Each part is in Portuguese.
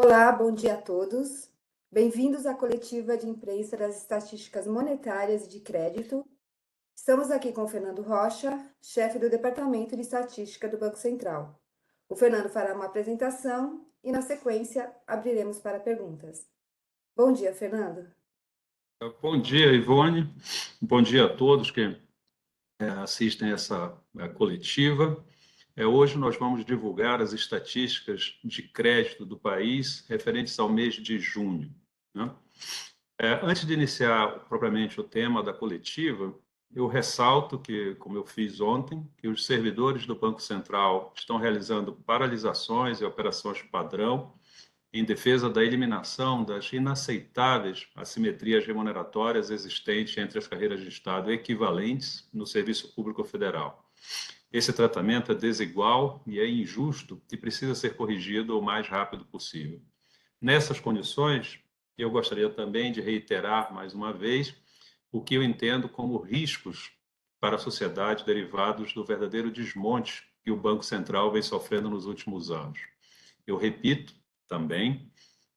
Olá, bom dia a todos. Bem-vindos à coletiva de imprensa das estatísticas monetárias e de crédito. Estamos aqui com o Fernando Rocha, chefe do Departamento de Estatística do Banco Central. O Fernando fará uma apresentação e, na sequência, abriremos para perguntas. Bom dia, Fernando. Bom dia, Ivone. Bom dia a todos que assistem essa coletiva. Hoje nós vamos divulgar as estatísticas de crédito do país referentes ao mês de junho, né? Antes de iniciar propriamente o tema da coletiva, eu ressalto que, como eu fiz ontem, que os servidores do Banco Central estão realizando paralisações e operações padrão em defesa da eliminação das inaceitáveis assimetrias remuneratórias existentes entre as carreiras de Estado equivalentes no Serviço Público Federal. Esse tratamento é desigual e é injusto e precisa ser corrigido o mais rápido possível. Nessas condições, eu gostaria também de reiterar mais uma vez o que eu entendo como riscos para a sociedade derivados do verdadeiro desmonte que o Banco Central vem sofrendo nos últimos anos. Eu repito também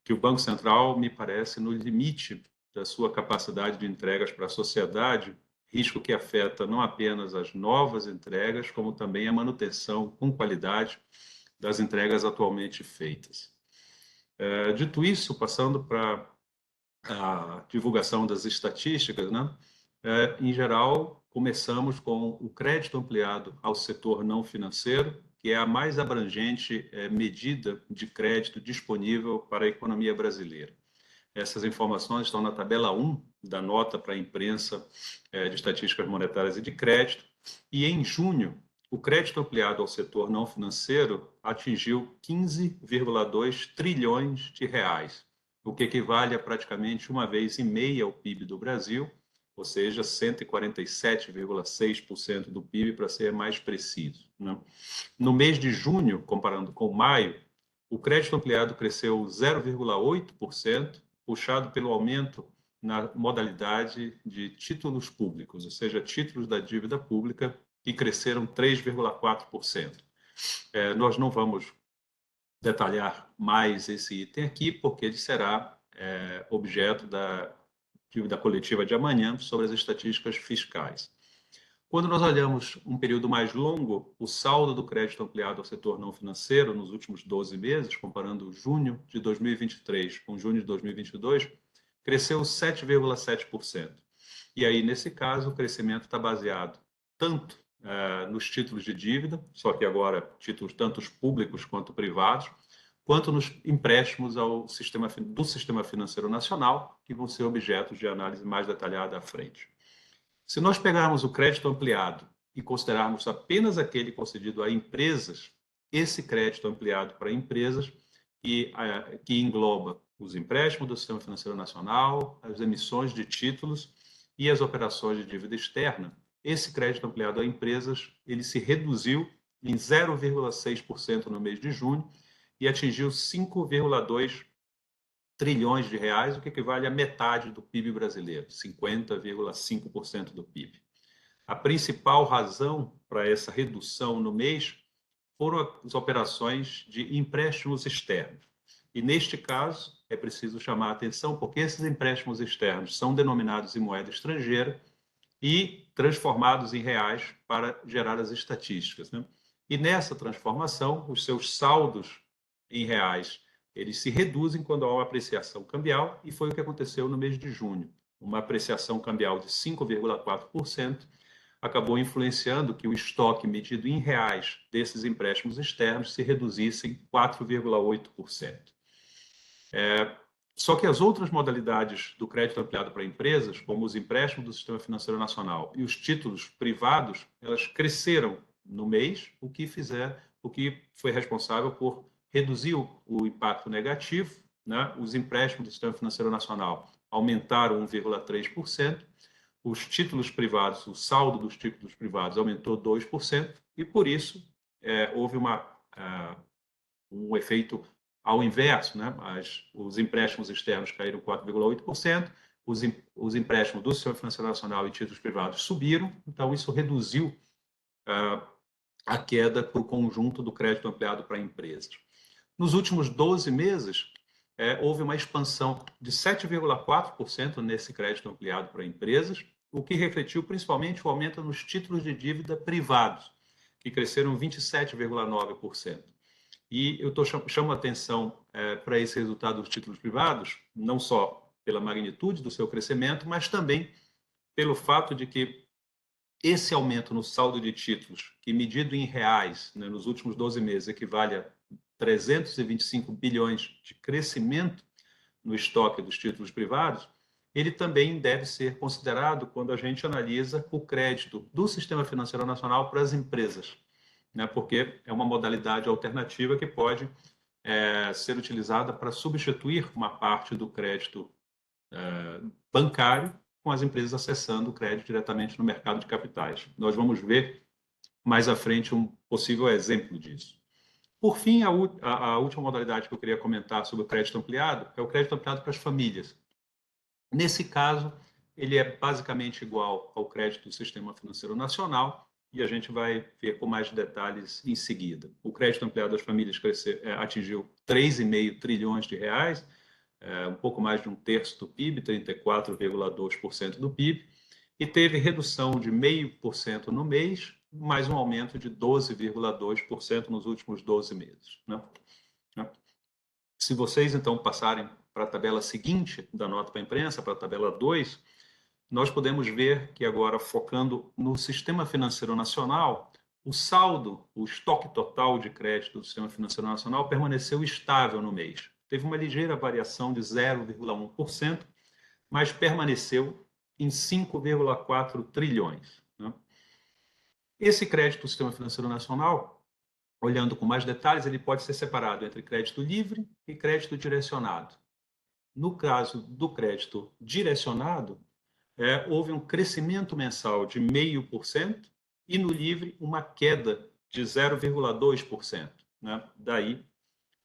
que o Banco Central me parece no limite da sua capacidade de entregas para a sociedade, risco que afeta não apenas as novas entregas, como também a manutenção com qualidade das entregas atualmente feitas. Dito isso, passando para a divulgação das estatísticas, né? Em geral, começamos com o crédito ampliado ao setor não financeiro, que é a mais abrangente medida de crédito disponível para a economia brasileira. Essas informações estão na tabela 1 da nota para a imprensa de estatísticas monetárias e de crédito, e em junho, o crédito ampliado ao setor não financeiro atingiu 15,2 trilhões de reais, o que equivale a praticamente 1,5 vezes ao PIB do Brasil, ou seja, 147,6% do PIB, para ser mais preciso, né? No mês de junho, comparando com maio, o crédito ampliado cresceu 0,8%, puxado pelo aumento na modalidade de títulos públicos, ou seja, títulos da dívida pública, que cresceram 3,4%. Nós não vamos detalhar mais esse item aqui, porque ele será objeto da coletiva de amanhã sobre as estatísticas fiscais. Quando nós olhamos um período mais longo, o saldo do crédito ampliado ao setor não financeiro nos últimos 12 meses, comparando junho de 2023 com junho de 2022, cresceu 7,7%. E aí, nesse caso, o crescimento está baseado tanto nos títulos de dívida, só que agora títulos tanto públicos quanto privados, quanto nos empréstimos do Sistema Financeiro Nacional, que vão ser objetos de análise mais detalhada à frente. Se nós pegarmos o crédito ampliado e considerarmos apenas aquele concedido a empresas, esse crédito ampliado para empresas, que engloba os empréstimos do Sistema Financeiro Nacional, as emissões de títulos e as operações de dívida externa, esse crédito ampliado a empresas, ele se reduziu em 0,6% no mês de junho e atingiu 5,2 trilhões de reais, o que equivale a metade do PIB brasileiro, 50,5% do PIB. A principal razão para essa redução no mês foram as operações de empréstimos externos. E, neste caso, é preciso chamar a atenção, porque esses empréstimos externos são denominados em moeda estrangeira e transformados em reais para gerar as estatísticas, né? E nessa transformação, os seus saldos em reais, eles se reduzem quando há uma apreciação cambial, e foi o que aconteceu no mês de junho. Uma apreciação cambial de 5,4% acabou influenciando que o estoque medido em reais desses empréstimos externos se reduzisse em 4,8%. Só que as outras modalidades do crédito ampliado para empresas, como os empréstimos do Sistema Financeiro Nacional e os títulos privados, elas cresceram no mês, o que foi responsável por reduzir o impacto negativo, né? Os empréstimos do Sistema Financeiro Nacional aumentaram 1,3%, os títulos privados, o saldo dos títulos privados aumentou 2%, e por isso houve um efeito ao inverso, né? Os empréstimos externos caíram 4,8%, os empréstimos do Sistema Financeiro Nacional e títulos privados subiram, então isso reduziu a queda para o conjunto do crédito ampliado para empresas. Nos últimos 12 meses, houve uma expansão de 7,4% nesse crédito ampliado para empresas, o que refletiu principalmente o aumento nos títulos de dívida privados, que cresceram 27,9%. E eu chamo a atenção para esse resultado dos títulos privados, não só pela magnitude do seu crescimento, mas também pelo fato de que esse aumento no saldo de títulos, que medido em reais, né, nos últimos 12 meses, equivale a 325 bilhões de crescimento no estoque dos títulos privados, ele também deve ser considerado quando a gente analisa o crédito do sistema financeiro nacional para as empresas, né, porque é uma modalidade alternativa que pode ser utilizada para substituir uma parte do crédito bancário, com as empresas acessando o crédito diretamente no mercado de capitais. Nós vamos ver mais à frente um possível exemplo disso. Por fim, a última modalidade que eu queria comentar sobre o crédito ampliado é o crédito ampliado para as famílias. Nesse caso, ele é basicamente igual ao crédito do Sistema Financeiro Nacional e a gente vai ver com mais detalhes em seguida. O crédito ampliado das famílias atingiu 3,5 trilhões de reais, um pouco mais de um terço do PIB, 34,2% do PIB, e teve redução de 0,5% no mês, mais um aumento de 12,2% nos últimos 12 meses. Né? Se vocês, então, passarem para a tabela seguinte da nota para a imprensa, para a tabela 2, nós podemos ver que agora, focando no Sistema Financeiro Nacional, o saldo, o estoque total de crédito do Sistema Financeiro Nacional permaneceu estável no mês. Teve uma ligeira variação de 0,1%, mas permaneceu em 5,4 trilhões. Né? Esse crédito do Sistema Financeiro Nacional, olhando com mais detalhes, ele pode ser separado entre crédito livre e crédito direcionado. No caso do crédito direcionado, houve um crescimento mensal de 0,5% e no livre uma queda de 0,2%. Né? Daí,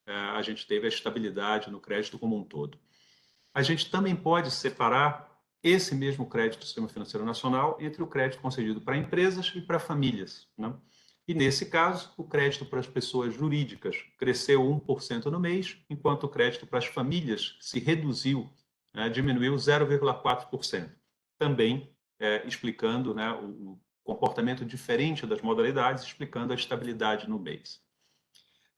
a gente teve a estabilidade no crédito como um todo. A gente também pode separar esse mesmo crédito do Sistema Financeiro Nacional entre o crédito concedido para empresas e para famílias. Né? E, nesse caso, o crédito para as pessoas jurídicas cresceu 1% no mês, enquanto o crédito para as famílias se reduziu, diminuiu 0,4%. Também explicando o comportamento diferente das modalidades, explicando a estabilidade no mês.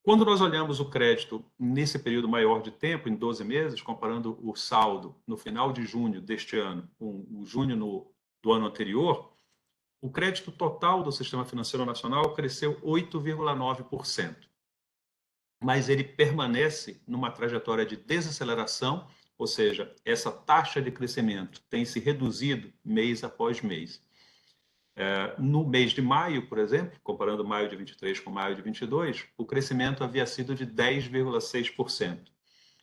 Quando nós olhamos o crédito nesse período maior de tempo, em 12 meses, comparando o saldo no final de junho deste ano com o junho do ano anterior, o crédito total do Sistema Financeiro Nacional cresceu 8,9%. Mas ele permanece numa trajetória de desaceleração, ou seja, essa taxa de crescimento tem se reduzido mês após mês. No mês de maio, por exemplo, comparando maio de 23 com maio de 22, o crescimento havia sido de 10,6%.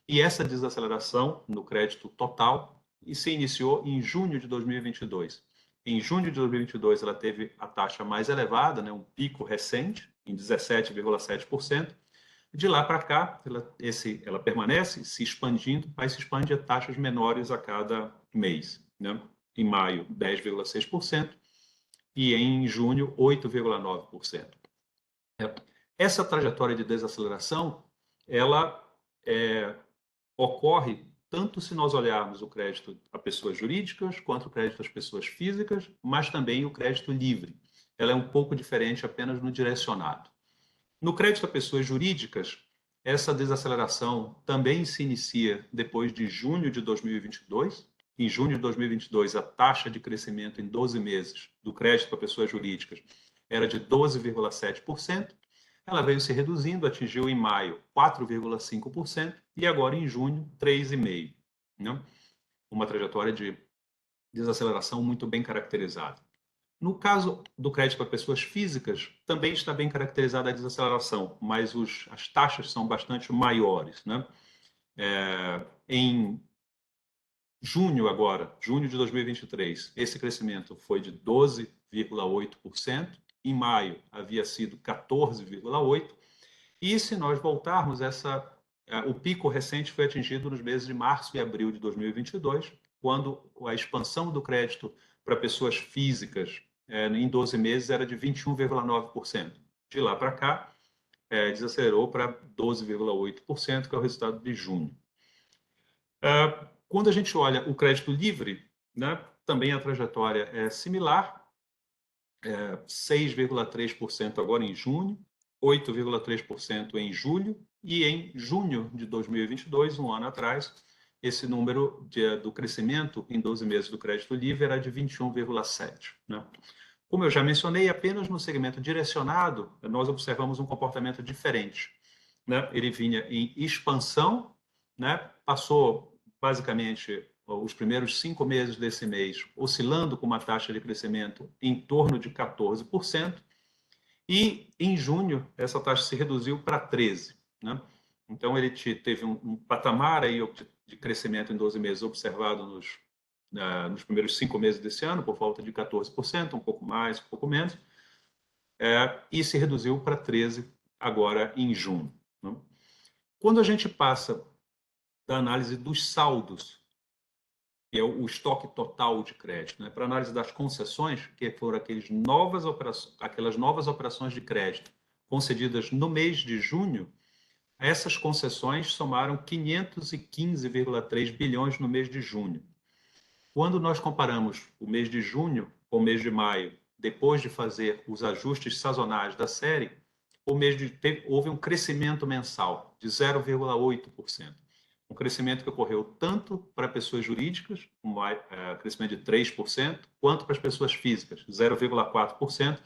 E essa desaceleração no crédito total se iniciou em junho de 2022. Em junho de 2022, ela teve a taxa mais elevada, um pico recente, em 17,7%. De lá para cá, ela permanece se expandindo, mas se expande a taxas menores a cada mês. Né? Em maio, 10,6%. E em junho, 8,9%. Essa trajetória de desaceleração, ela ocorre tanto se nós olharmos o crédito a pessoas jurídicas, quanto o crédito às pessoas físicas, mas também o crédito livre. Ela é um pouco diferente apenas no direcionado. No crédito a pessoas jurídicas, essa desaceleração também se inicia depois de junho de 2022. Em junho de 2022, a taxa de crescimento em 12 meses do crédito para pessoas jurídicas era de 12,7%. Ela veio se reduzindo, atingiu em maio 4,5% e agora em junho 3,5%. Né? Uma trajetória de desaceleração muito bem caracterizada. No caso do crédito para pessoas físicas, também está bem caracterizada a desaceleração, mas as taxas são bastante maiores. Né? Em junho agora, junho de 2023, esse crescimento foi de 12,8%, em maio havia sido 14,8%, e se nós voltarmos, o pico recente foi atingido nos meses de março e abril de 2022, quando a expansão do crédito para pessoas físicas em 12 meses era de 21,9%. De lá para cá, desacelerou para 12,8%, que é o resultado de junho. Quando a gente olha o crédito livre, né, também a trajetória é similar, 6,3% agora em junho, 8,3% em julho, e em junho de 2022, um ano atrás, esse número do crescimento em 12 meses do crédito livre era de 21,7%. Né? Como eu já mencionei, apenas no segmento direcionado, nós observamos um comportamento diferente. Né? Ele vinha em expansão, né? Passou basicamente os primeiros 5 meses desse mês oscilando com uma taxa de crescimento em torno de 14%, e em junho essa taxa se reduziu para 13%. Né? Então ele teve um patamar aí de crescimento em 12 meses observado nos primeiros 5 meses desse ano, por volta de 14%, um pouco mais, um pouco menos, e se reduziu para 13% agora em junho. Né? Quando a gente passa da análise dos saldos, que é o estoque total de crédito, né, para análise das concessões, que foram aquelas novas operações de crédito concedidas no mês de junho, essas concessões somaram 515,3 bilhões no mês de junho. Quando nós comparamos o mês de junho com o mês de maio, depois de fazer os ajustes sazonais da série, houve um crescimento mensal de 0,8%. Um crescimento que ocorreu tanto para pessoas jurídicas, crescimento de 3%, quanto para as pessoas físicas, 0,4%,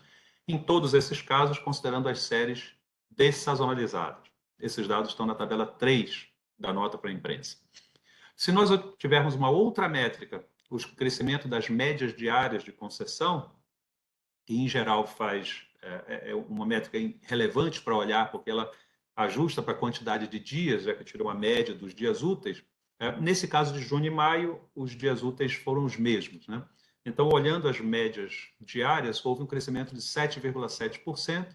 em todos esses casos, considerando as séries dessazonalizadas. Esses dados estão na tabela 3 da nota para a imprensa. Se nós tivermos uma outra métrica, o crescimento das médias diárias de concessão, que em geral é uma métrica relevante para olhar, porque ela ajusta para a quantidade de dias, já que tira uma média dos dias úteis. Nesse caso de junho e maio, os dias úteis foram os mesmos. Né? Então, olhando as médias diárias, houve um crescimento de 7,7%,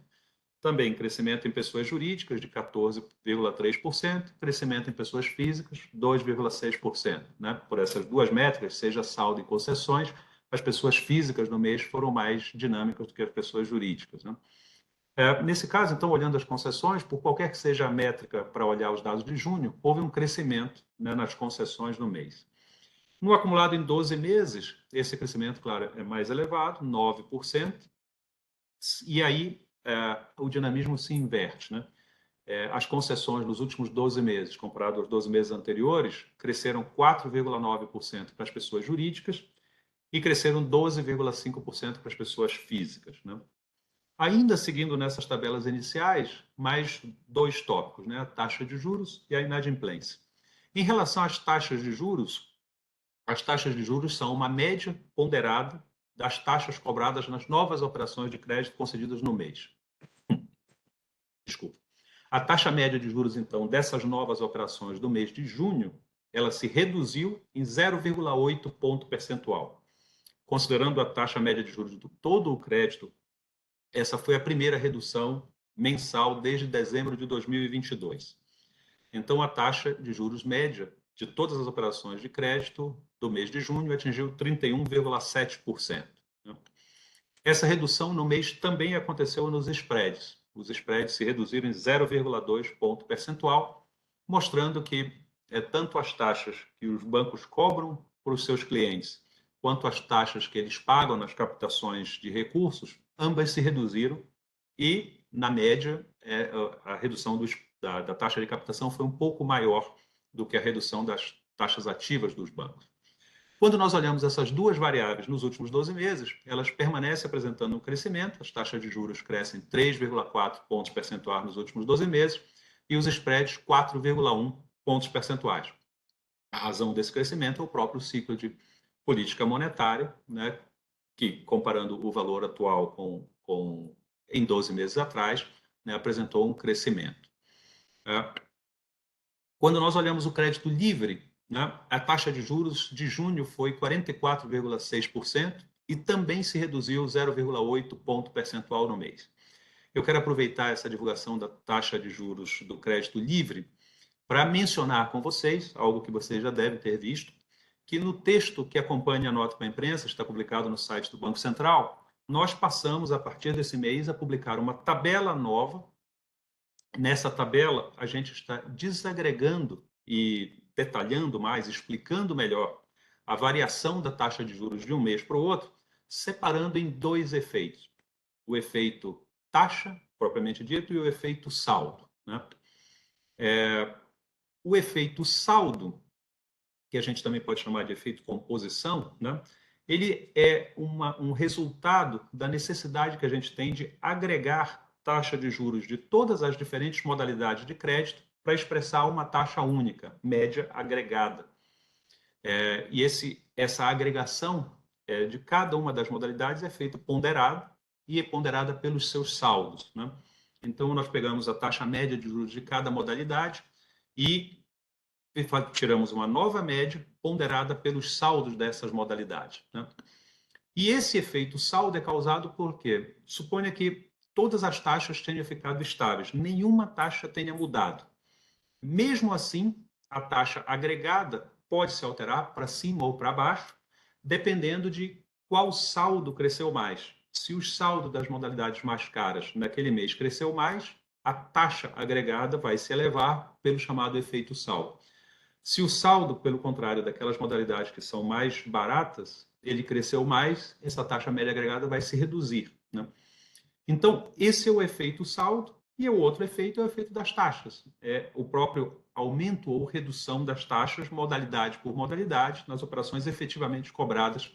também crescimento em pessoas jurídicas de 14,3%, crescimento em pessoas físicas 2,6%. Né? Por essas duas métricas, seja saldo e concessões, as pessoas físicas no mês foram mais dinâmicas do que as pessoas jurídicas. Né? Nesse caso, então, olhando as concessões, por qualquer que seja a métrica para olhar os dados de junho, houve um crescimento, né, nas concessões no mês. No acumulado em 12 meses, esse crescimento, claro, é mais elevado, 9%, e aí o dinamismo se inverte. Né? As concessões nos últimos 12 meses, comparado aos 12 meses anteriores, cresceram 4,9% para as pessoas jurídicas e cresceram 12,5% para as pessoas físicas. Né? Ainda seguindo nessas tabelas iniciais, mais dois tópicos, né? A taxa de juros e a inadimplência. Em relação às taxas de juros, as taxas de juros são uma média ponderada das taxas cobradas nas novas operações de crédito concedidas no mês. Desculpa. A taxa média de juros, então, dessas novas operações do mês de junho, ela se reduziu em 0,8 ponto percentual. Considerando a taxa média de juros do todo o crédito, essa foi a primeira redução mensal desde dezembro de 2022. Então, a taxa de juros média de todas as operações de crédito do mês de junho atingiu 31,7%. Essa redução no mês também aconteceu nos spreads. Os spreads se reduziram em 0,2 ponto percentual, mostrando que tanto as taxas que os bancos cobram para os seus clientes, quanto as taxas que eles pagam nas captações de recursos, ambas se reduziram e, na média, a redução da taxa de captação foi um pouco maior do que a redução das taxas ativas dos bancos. Quando nós olhamos essas duas variáveis nos últimos 12 meses, elas permanecem apresentando um crescimento, as taxas de juros crescem 3,4 pontos percentuais nos últimos 12 meses e os spreads 4,1 pontos percentuais. A razão desse crescimento é o próprio ciclo de política monetária, né, que, comparando o valor atual em 12 meses atrás, né, apresentou um crescimento. Quando nós olhamos o crédito livre, né, a taxa de juros de junho foi 44,6% e também se reduziu 0,8 ponto percentual no mês. Eu quero aproveitar essa divulgação da taxa de juros do crédito livre para mencionar com vocês, algo que vocês já devem ter visto, que no texto que acompanha a nota para a imprensa, está publicado no site do Banco Central, nós passamos, a partir desse mês, a publicar uma tabela nova. Nessa tabela, a gente está desagregando e detalhando mais, explicando melhor a variação da taxa de juros de um mês para o outro, separando em dois efeitos. O efeito taxa, propriamente dito, e o efeito saldo, né? O efeito saldo, que a gente também pode chamar de efeito composição, né? Ele é um resultado da necessidade que a gente tem de agregar taxa de juros de todas as diferentes modalidades de crédito para expressar uma taxa única, média agregada. E essa agregação de cada uma das modalidades é feita ponderada e é ponderada pelos seus saldos, né? Então, nós pegamos a taxa média de juros de cada modalidade e tiramos uma nova média ponderada pelos saldos dessas modalidades, né? E esse efeito saldo é causado por quê? Suponha que todas as taxas tenham ficado estáveis, nenhuma taxa tenha mudado. Mesmo assim, a taxa agregada pode se alterar para cima ou para baixo, dependendo de qual saldo cresceu mais. Se o saldo das modalidades mais caras naquele mês cresceu mais, a taxa agregada vai se elevar pelo chamado efeito saldo. Se o saldo, pelo contrário, daquelas modalidades que são mais baratas, ele cresceu mais, essa taxa média agregada vai se reduzir, né? Então, esse é o efeito saldo, e o outro efeito é o efeito das taxas. É o próprio aumento ou redução das taxas, modalidade por modalidade, nas operações efetivamente cobradas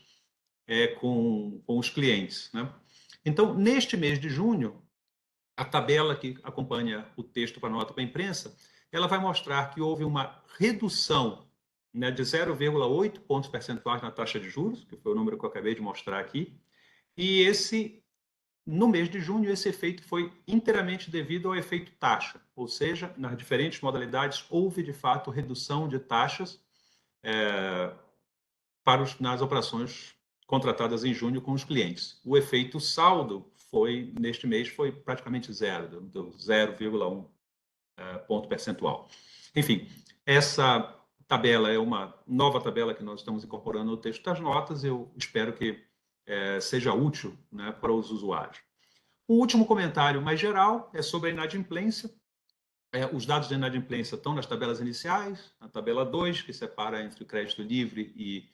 com os clientes, né? Então, neste mês de junho, a tabela que acompanha o texto para nota para a imprensa, ela vai mostrar que houve uma redução, né, de 0,8 pontos percentuais na taxa de juros, que foi o número que eu acabei de mostrar aqui, e no mês de junho, esse efeito foi inteiramente devido ao efeito taxa, ou seja, nas diferentes modalidades houve, de fato, redução de taxas nas operações contratadas em junho com os clientes. O efeito saldo neste mês, foi praticamente zero, deu 0,1 ponto percentual. Enfim, essa tabela é uma nova tabela que nós estamos incorporando no texto das notas. Eu espero que seja útil, né, para os usuários. Um último comentário mais geral é sobre a inadimplência. Os dados de inadimplência estão nas tabelas iniciais, na tabela 2, que separa entre o crédito livre e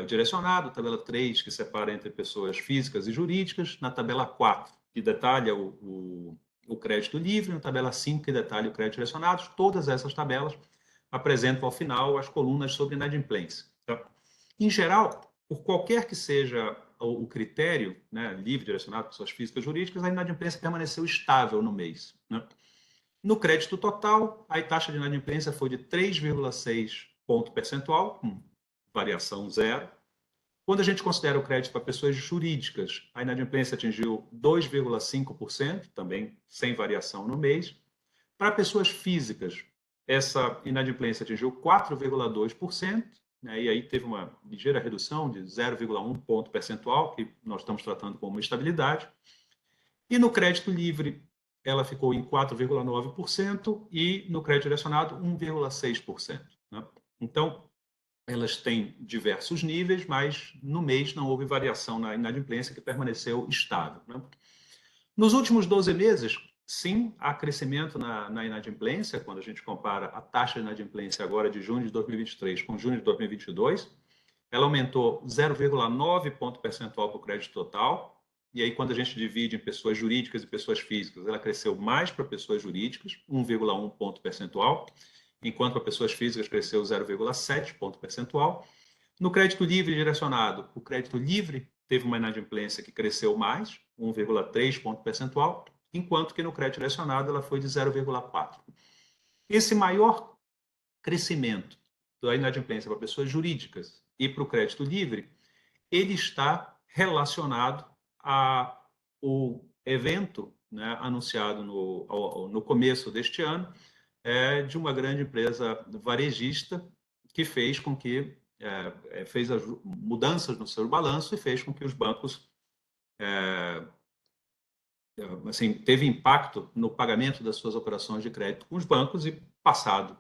o direcionado, tabela 3, que separa entre pessoas físicas e jurídicas, na tabela 4, que detalha o crédito livre, na tabela 5, que detalha o crédito direcionado. Todas essas tabelas apresentam ao final as colunas sobre inadimplência, tá? Em geral, por qualquer que seja o critério, né, livre, direcionado, pessoas físicas e jurídicas, a inadimplência permaneceu estável no mês, né? No crédito total, a taxa de inadimplência foi de 3,6 ponto percentual, variação zero. Quando a gente considera o crédito para pessoas jurídicas, a inadimplência atingiu 2,5%, também sem variação no mês. Para pessoas físicas, essa inadimplência atingiu 4,2%, né, e aí teve uma ligeira redução de 0,1 ponto percentual, que nós estamos tratando como estabilidade. E no crédito livre, ela ficou em 4,9% e no crédito direcionado, 1,6%, né? Então, elas têm diversos níveis, mas no mês não houve variação na inadimplência, que permaneceu estável, né? Nos últimos 12 meses, sim, há crescimento na inadimplência, quando a gente compara a taxa de inadimplência agora de junho de 2023 com junho de 2022. Ela aumentou 0,9 ponto percentual para o crédito total. E aí, quando a gente divide em pessoas jurídicas e pessoas físicas, ela cresceu mais para pessoas jurídicas, 1,1 ponto percentual, enquanto para pessoas físicas cresceu 0,7 ponto percentual. No crédito livre direcionado, o crédito livre teve uma inadimplência que cresceu mais, 1,3 ponto percentual, enquanto que no crédito direcionado ela foi de 0,4. Esse maior crescimento da inadimplência para pessoas jurídicas e para o crédito livre, ele está relacionado ao evento, né, anunciado no começo deste ano, de uma grande empresa varejista que fez com que fez as mudanças no seu balanço e fez com que os bancos assim, teve impacto no pagamento das suas operações de crédito com os bancos, e passado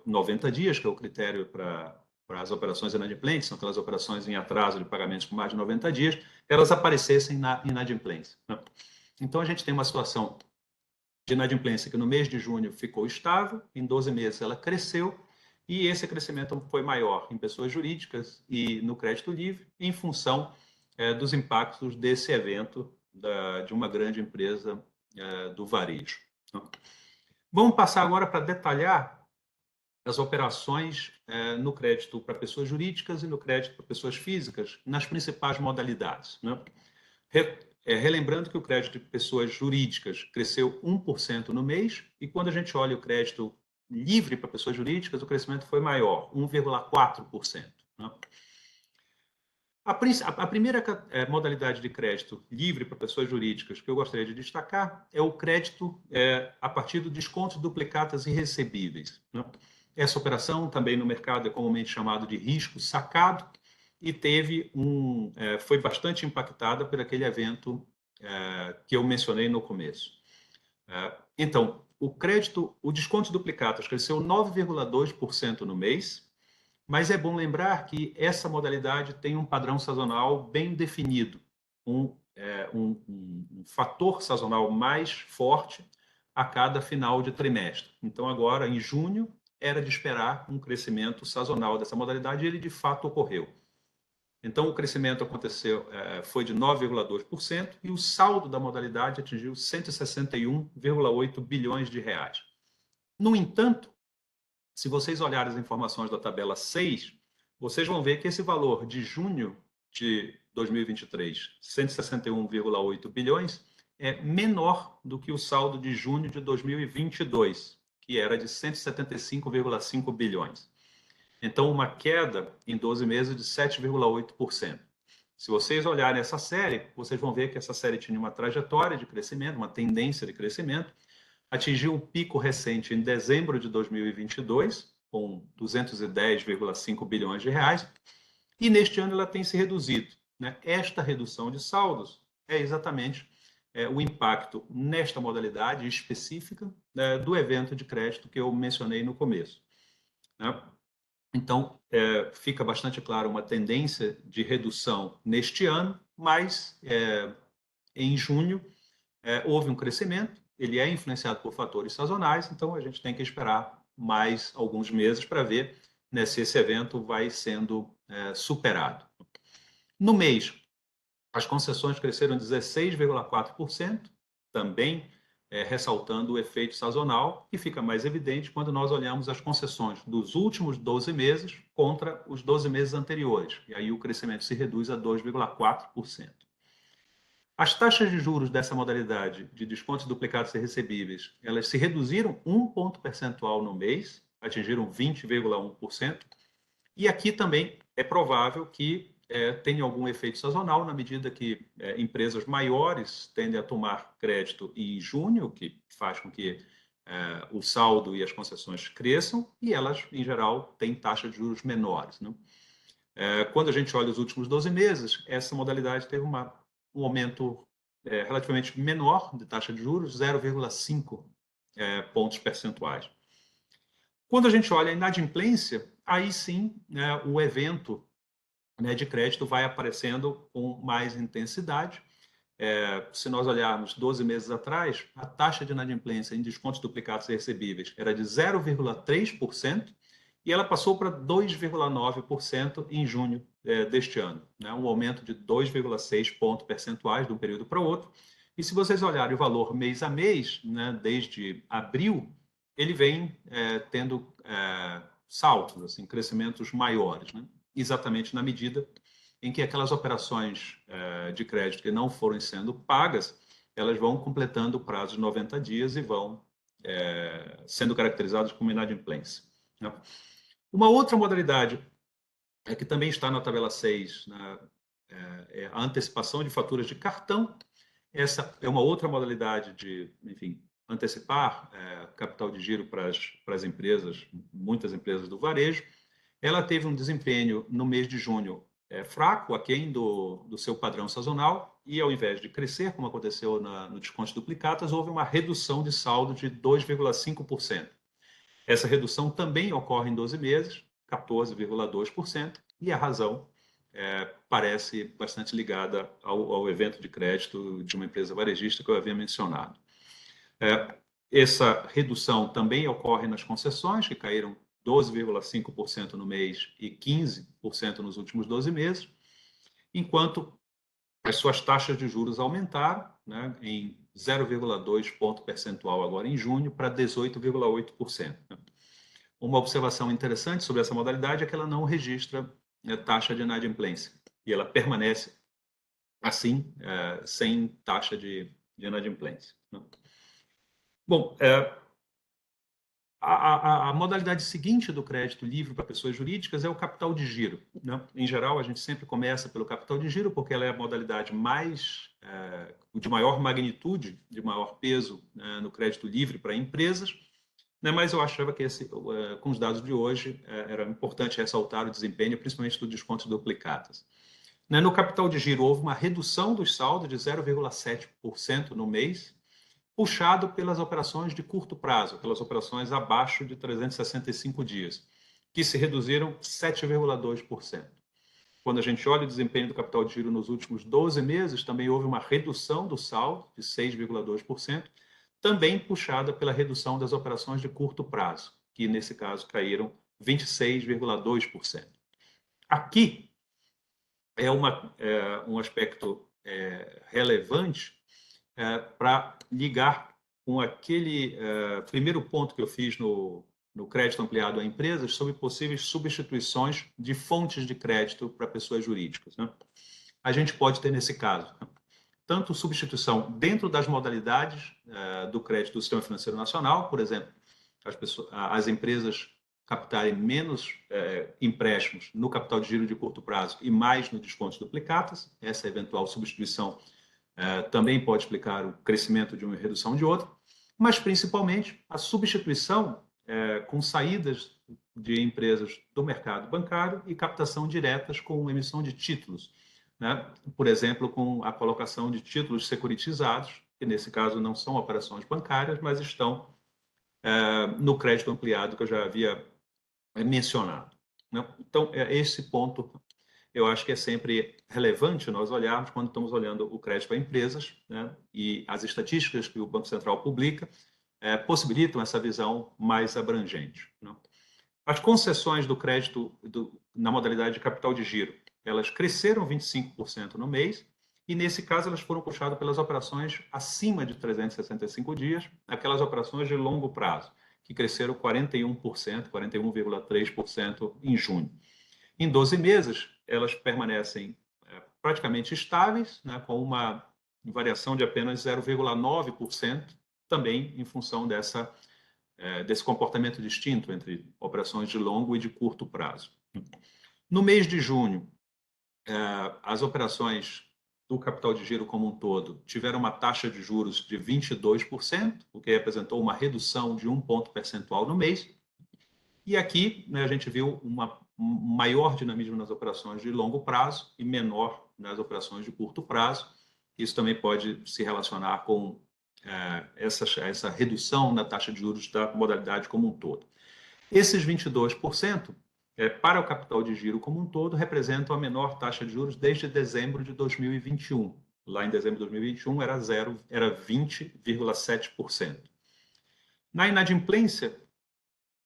90 dias, que é o critério para as operações inadimplentes, são aquelas operações em atraso de pagamentos com mais de 90 dias, elas aparecessem na inadimplência, né? Então, a gente tem uma situação de inadimplência que no mês de junho ficou estável, em 12 meses ela cresceu, e esse crescimento foi maior em pessoas jurídicas e no crédito livre, em função dos impactos desse evento de uma grande empresa do varejo. Vamos passar agora para detalhar as operações no crédito para pessoas jurídicas e no crédito para pessoas físicas, nas principais modalidades. Né? Relembrando que o crédito de pessoas jurídicas cresceu 1% no mês, e quando a gente olha o crédito livre para pessoas jurídicas, o crescimento foi maior, 1,4%. Né? A primeira modalidade de crédito livre para pessoas jurídicas que eu gostaria de destacar é o crédito a partir do desconto de duplicatas irrecebíveis. Né? Essa operação também no mercado é comumente chamado de risco sacado e foi bastante impactada por aquele evento que eu mencionei no começo. Então, o desconto de duplicatas cresceu 9,2% no mês, mas é bom lembrar que essa modalidade tem um padrão sazonal bem definido, um fator sazonal mais forte a cada final de trimestre. Então, agora, em junho, era de esperar um crescimento sazonal dessa modalidade e ele, de fato, ocorreu. Então, o crescimento foi de 9,2% e o saldo da modalidade atingiu 161,8 bilhões de reais. No entanto, se vocês olharem as informações da tabela 6, vocês vão ver que esse valor de junho de 2023, 161,8 bilhões, é menor do que o saldo de junho de 2022, que era de 175,5 bilhões. Então, uma queda em 12 meses de 7,8%. Se vocês olharem essa série, vocês vão ver que essa série tinha uma trajetória de crescimento, uma tendência de crescimento, atingiu um pico recente em dezembro de 2022, com 210,5 bilhões de reais, e neste ano ela tem se reduzido. Né? Esta redução de saldos é exatamente o impacto nesta modalidade específica do evento de crédito que eu mencionei no começo. Né? Então, fica bastante claro uma tendência de redução neste ano, mas em junho houve um crescimento, ele é influenciado por fatores sazonais, então a gente tem que esperar mais alguns meses para ver se esse evento vai sendo superado. No mês, as concessões cresceram 16,4%, também ressaltando o efeito sazonal, que fica mais evidente quando nós olhamos as concessões dos últimos 12 meses contra os 12 meses anteriores. E aí o crescimento se reduz a 2,4%. As taxas de juros dessa modalidade de descontos duplicados e recebíveis, elas se reduziram 1 ponto percentual no mês, atingiram 20,1%, e aqui também é provável que tenha algum efeito sazonal, na medida que empresas maiores tendem a tomar crédito em junho, o que faz com que o saldo e as concessões cresçam, e elas, em geral, têm taxas de juros menores. Né? Quando a gente olha os últimos 12 meses, essa modalidade teve um aumento relativamente menor de taxa de juros, 0,5 pontos percentuais. Quando a gente olha a inadimplência, aí sim o evento de crédito vai aparecendo com mais intensidade. Se nós olharmos 12 meses atrás, a taxa de inadimplência em descontos duplicados e recebíveis era de 0,3%, e ela passou para 2,9% em junho deste ano, né? Um aumento de 2,6 pontos percentuais de um período para o outro. E se vocês olharem o valor mês a mês, né, desde abril, ele vem tendo saltos, assim, crescimentos maiores, né? Exatamente na medida em que aquelas operações de crédito que não foram sendo pagas, elas vão completando o prazo de 90 dias e vão sendo caracterizadas como inadimplência. Né? Uma outra modalidade que também está na tabela 6, é a antecipação de faturas de cartão. Essa é uma outra modalidade de, enfim, antecipar capital de giro para as empresas, muitas empresas do varejo. Ela teve um desempenho no mês de junho fraco, aquém do seu padrão sazonal, e ao invés de crescer, como aconteceu no desconto de duplicatas, houve uma redução de saldo de 2,5%. Essa redução também ocorre em 12 meses, 14,2%, e a razão parece bastante ligada ao evento de crédito de uma empresa varejista que eu havia mencionado. Essa redução também ocorre nas concessões, que caíram 12,5% no mês e 15% nos últimos 12 meses, enquanto as suas taxas de juros aumentaram, né, em 0,2 ponto percentual agora em junho para 18,8%. Uma observação interessante sobre essa modalidade é que ela não registra taxa de inadimplência e ela permanece assim, sem taxa de inadimplência. Bom, a modalidade seguinte do crédito livre para pessoas jurídicas é o capital de giro, né? Em geral, a gente sempre começa pelo capital de giro porque ela é a modalidade de maior magnitude, de maior peso, né, no crédito livre para empresas, né? Mas eu achava que com os dados de hoje era importante ressaltar o desempenho, principalmente do desconto duplicatas. Né? No capital de giro houve uma redução dos saldos de 0,7% no mês, puxado pelas operações de curto prazo, pelas operações abaixo de 365 dias, que se reduziram 7,2%. Quando a gente olha o desempenho do capital de giro nos últimos 12 meses, também houve uma redução do saldo de 6,2%, também puxada pela redução das operações de curto prazo, que nesse caso caíram 26,2%. Aqui é um aspecto relevante para ligar com aquele primeiro ponto que eu fiz no crédito ampliado a empresas sobre possíveis substituições de fontes de crédito para pessoas jurídicas, né? A gente pode ter nesse caso, né, tanto substituição dentro das modalidades do crédito do Sistema Financeiro Nacional, por exemplo, as empresas captarem menos empréstimos no capital de giro de curto prazo e mais no desconto duplicatas, essa eventual substituição também pode explicar o crescimento de uma e redução de outra, mas principalmente a substituição com saídas de empresas do mercado bancário e captação diretas com emissão de títulos, né? Por exemplo, com a colocação de títulos securitizados, que nesse caso não são operações bancárias, mas estão no crédito ampliado que eu já havia mencionado, né? Então, esse ponto eu acho que é sempre relevante nós olharmos quando estamos olhando o crédito a empresas, né? E as estatísticas que o Banco Central publica possibilitam essa visão mais abrangente, né? As concessões do crédito na modalidade de capital de giro, elas cresceram 25% no mês e, nesse caso, elas foram puxadas pelas operações acima de 365 dias, aquelas operações de longo prazo, que cresceram 41%, 41,3% em junho. Em 12 meses, elas permanecem praticamente estáveis, né, com uma variação de apenas 0,9%, também em função desse comportamento distinto entre operações de longo e de curto prazo. No mês de junho, as operações do capital de giro como um todo tiveram uma taxa de juros de 22%, o que representou uma redução de 1 ponto percentual no mês. E aqui, né, a gente viu um maior dinamismo nas operações de longo prazo e menor nas operações de curto prazo. Isso também pode se relacionar com essa redução na taxa de juros da modalidade como um todo. Esses 22%, para o capital de giro como um todo, representam a menor taxa de juros desde dezembro de 2021. Lá em dezembro de 2021 era 20,7%. Na inadimplência,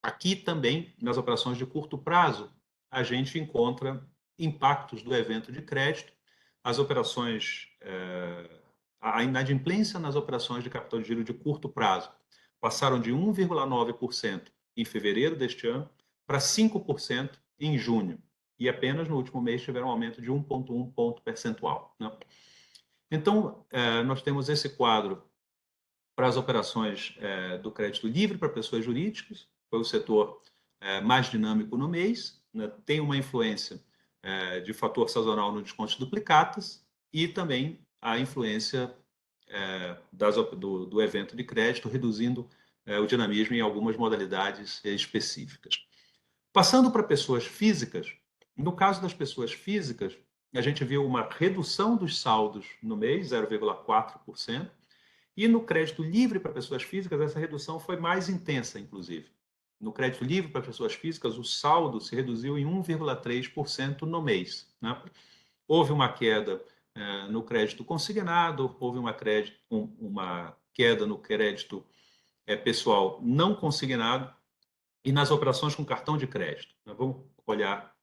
aqui também, nas operações de curto prazo, a gente encontra impactos do evento de crédito, as operações, a inadimplência nas operações de capital de giro de curto prazo passaram de 1,9% em fevereiro deste ano para 5% em junho. E apenas no último mês tiveram um aumento de 1,1 ponto percentual, né? Então, nós temos esse quadro para as operações do crédito livre para pessoas jurídicas, foi o setor mais dinâmico no mês, né? Tem uma influência de fator sazonal no desconto de duplicatas e também a influência do evento de crédito, reduzindo o dinamismo em algumas modalidades específicas. Passando para pessoas físicas, no caso das pessoas físicas, a gente viu uma redução dos saldos no mês, 0,4%, e no crédito livre para pessoas físicas, essa redução foi mais intensa, inclusive. No crédito livre para pessoas físicas, o saldo se reduziu em 1,3% no mês, né? Houve uma queda no crédito consignado, houve uma queda no crédito pessoal não consignado, e nas operações com cartão de crédito. Nós vamos olhar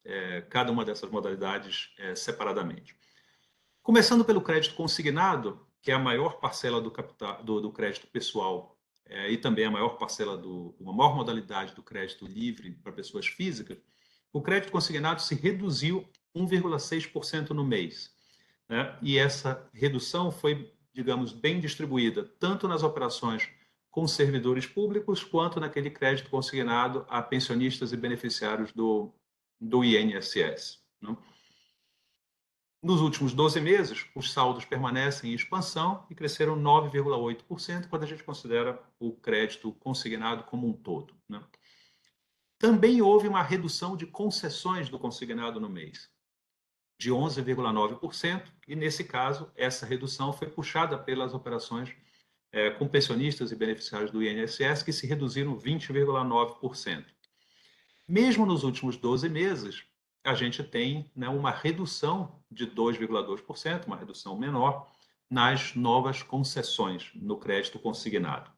cada uma dessas modalidades separadamente. Começando pelo crédito consignado, que é a maior parcela do capital do crédito pessoal e também a maior parcela uma maior modalidade do crédito livre para pessoas físicas, o crédito consignado se reduziu 1,6% no mês, né? E essa redução foi, digamos, bem distribuída, tanto nas operações com servidores públicos, quanto naquele crédito consignado a pensionistas e beneficiários do INSS, né? Nos últimos 12 meses, os saldos permanecem em expansão e cresceram 9,8% quando a gente considera o crédito consignado como um todo, né? Também houve uma redução de concessões do consignado no mês, de 11,9%, e nesse caso, essa redução foi puxada pelas operações com pensionistas e beneficiários do INSS, que se reduziram 20,9%. Mesmo nos últimos 12 meses, a gente tem, né, uma redução de 2,2%, uma redução menor, nas novas concessões no crédito consignado.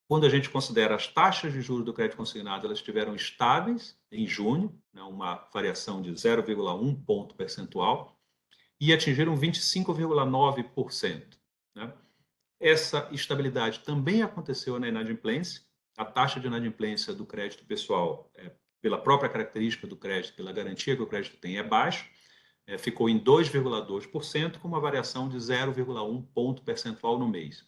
Quando a gente considera as taxas de juros do crédito consignado, elas estiveram estáveis em junho, né, uma variação de 0,1 ponto percentual, e atingiram 25,9%. Né? Essa estabilidade também aconteceu na inadimplência. A taxa de inadimplência do crédito pessoal, pela própria característica do crédito, pela garantia que o crédito tem, é baixa, ficou em 2,2%, com uma variação de 0,1 ponto percentual no mês.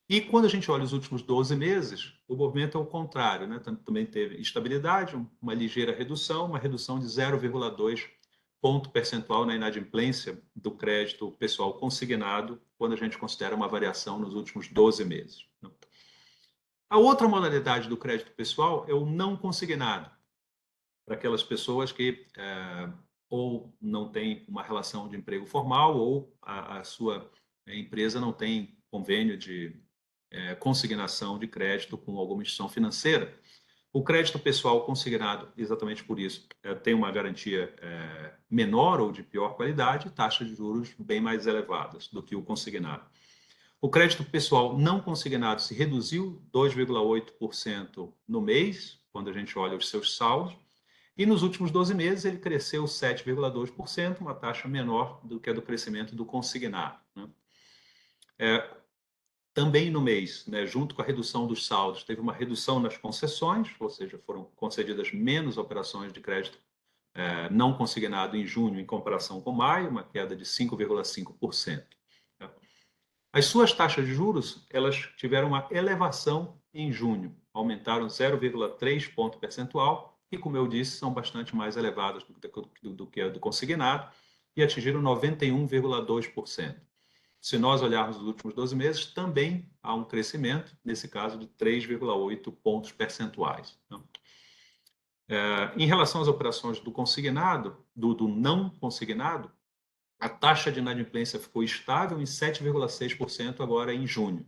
E quando a gente olha os últimos 12 meses, o movimento é o contrário, né? Também teve estabilidade, uma ligeira redução, uma redução de 0,2 ponto percentual na inadimplência do crédito pessoal consignado, quando a gente considera uma variação nos últimos 12 meses. A outra modalidade do crédito pessoal é o não consignado, para aquelas pessoas que ou não têm uma relação de emprego formal ou a sua empresa não tem convênio de consignação de crédito com alguma instituição financeira. O crédito pessoal consignado, exatamente por isso, tem uma garantia menor ou de pior qualidade, taxas de juros bem mais elevadas do que o consignado. O crédito pessoal não consignado se reduziu 2,8% no mês, quando a gente olha os seus saldos, e nos últimos 12 meses ele cresceu 7,2%, uma taxa menor do que a do crescimento do consignado, né? Também no mês, né, junto com a redução dos saldos, teve uma redução nas concessões, ou seja, foram concedidas menos operações de crédito não consignado em junho em comparação com maio, uma queda de 5,5%. As suas taxas de juros, elas tiveram uma elevação em junho, aumentaram 0,3 ponto percentual e, como eu disse, são bastante mais elevadas do que a do consignado e atingiram 91,2%. Se nós olharmos os últimos 12 meses, também há um crescimento, nesse caso, de 3,8 pontos percentuais. Em relação às operações do consignado, do não consignado, a taxa de inadimplência ficou estável em 7,6% agora em junho.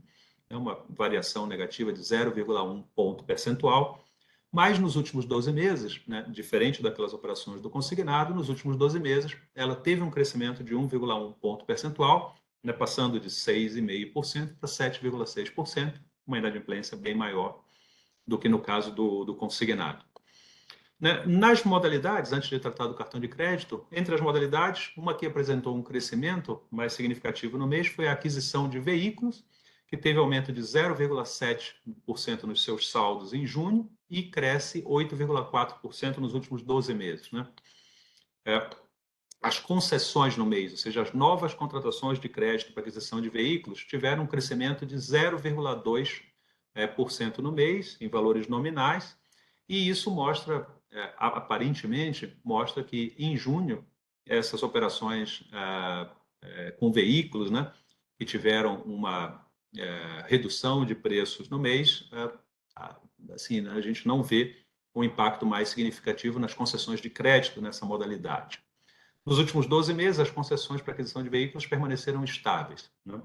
É uma variação negativa de 0,1 ponto percentual, mas nos últimos 12 meses, né, diferente daquelas operações do consignado, nos últimos 12 meses ela teve um crescimento de 1,1 ponto percentual, né, passando de 6,5% para 7,6%, uma inadimplência bem maior do que no caso do consignado. Né? Nas modalidades, antes de tratar do cartão de crédito, entre as modalidades, uma que apresentou um crescimento mais significativo no mês foi a aquisição de veículos, que teve aumento de 0,7% nos seus saldos em junho e cresce 8,4% nos últimos 12 meses. Né? As concessões no mês, ou seja, as novas contratações de crédito para aquisição de veículos, tiveram um crescimento de 0,2% no mês, em valores nominais, e isso mostra, aparentemente, mostra que em junho, essas operações com veículos, né, que tiveram uma redução de preços no mês, assim, a gente não vê um impacto mais significativo nas concessões de crédito nessa modalidade. Nos últimos 12 meses, as concessões para aquisição de veículos permaneceram estáveis, né?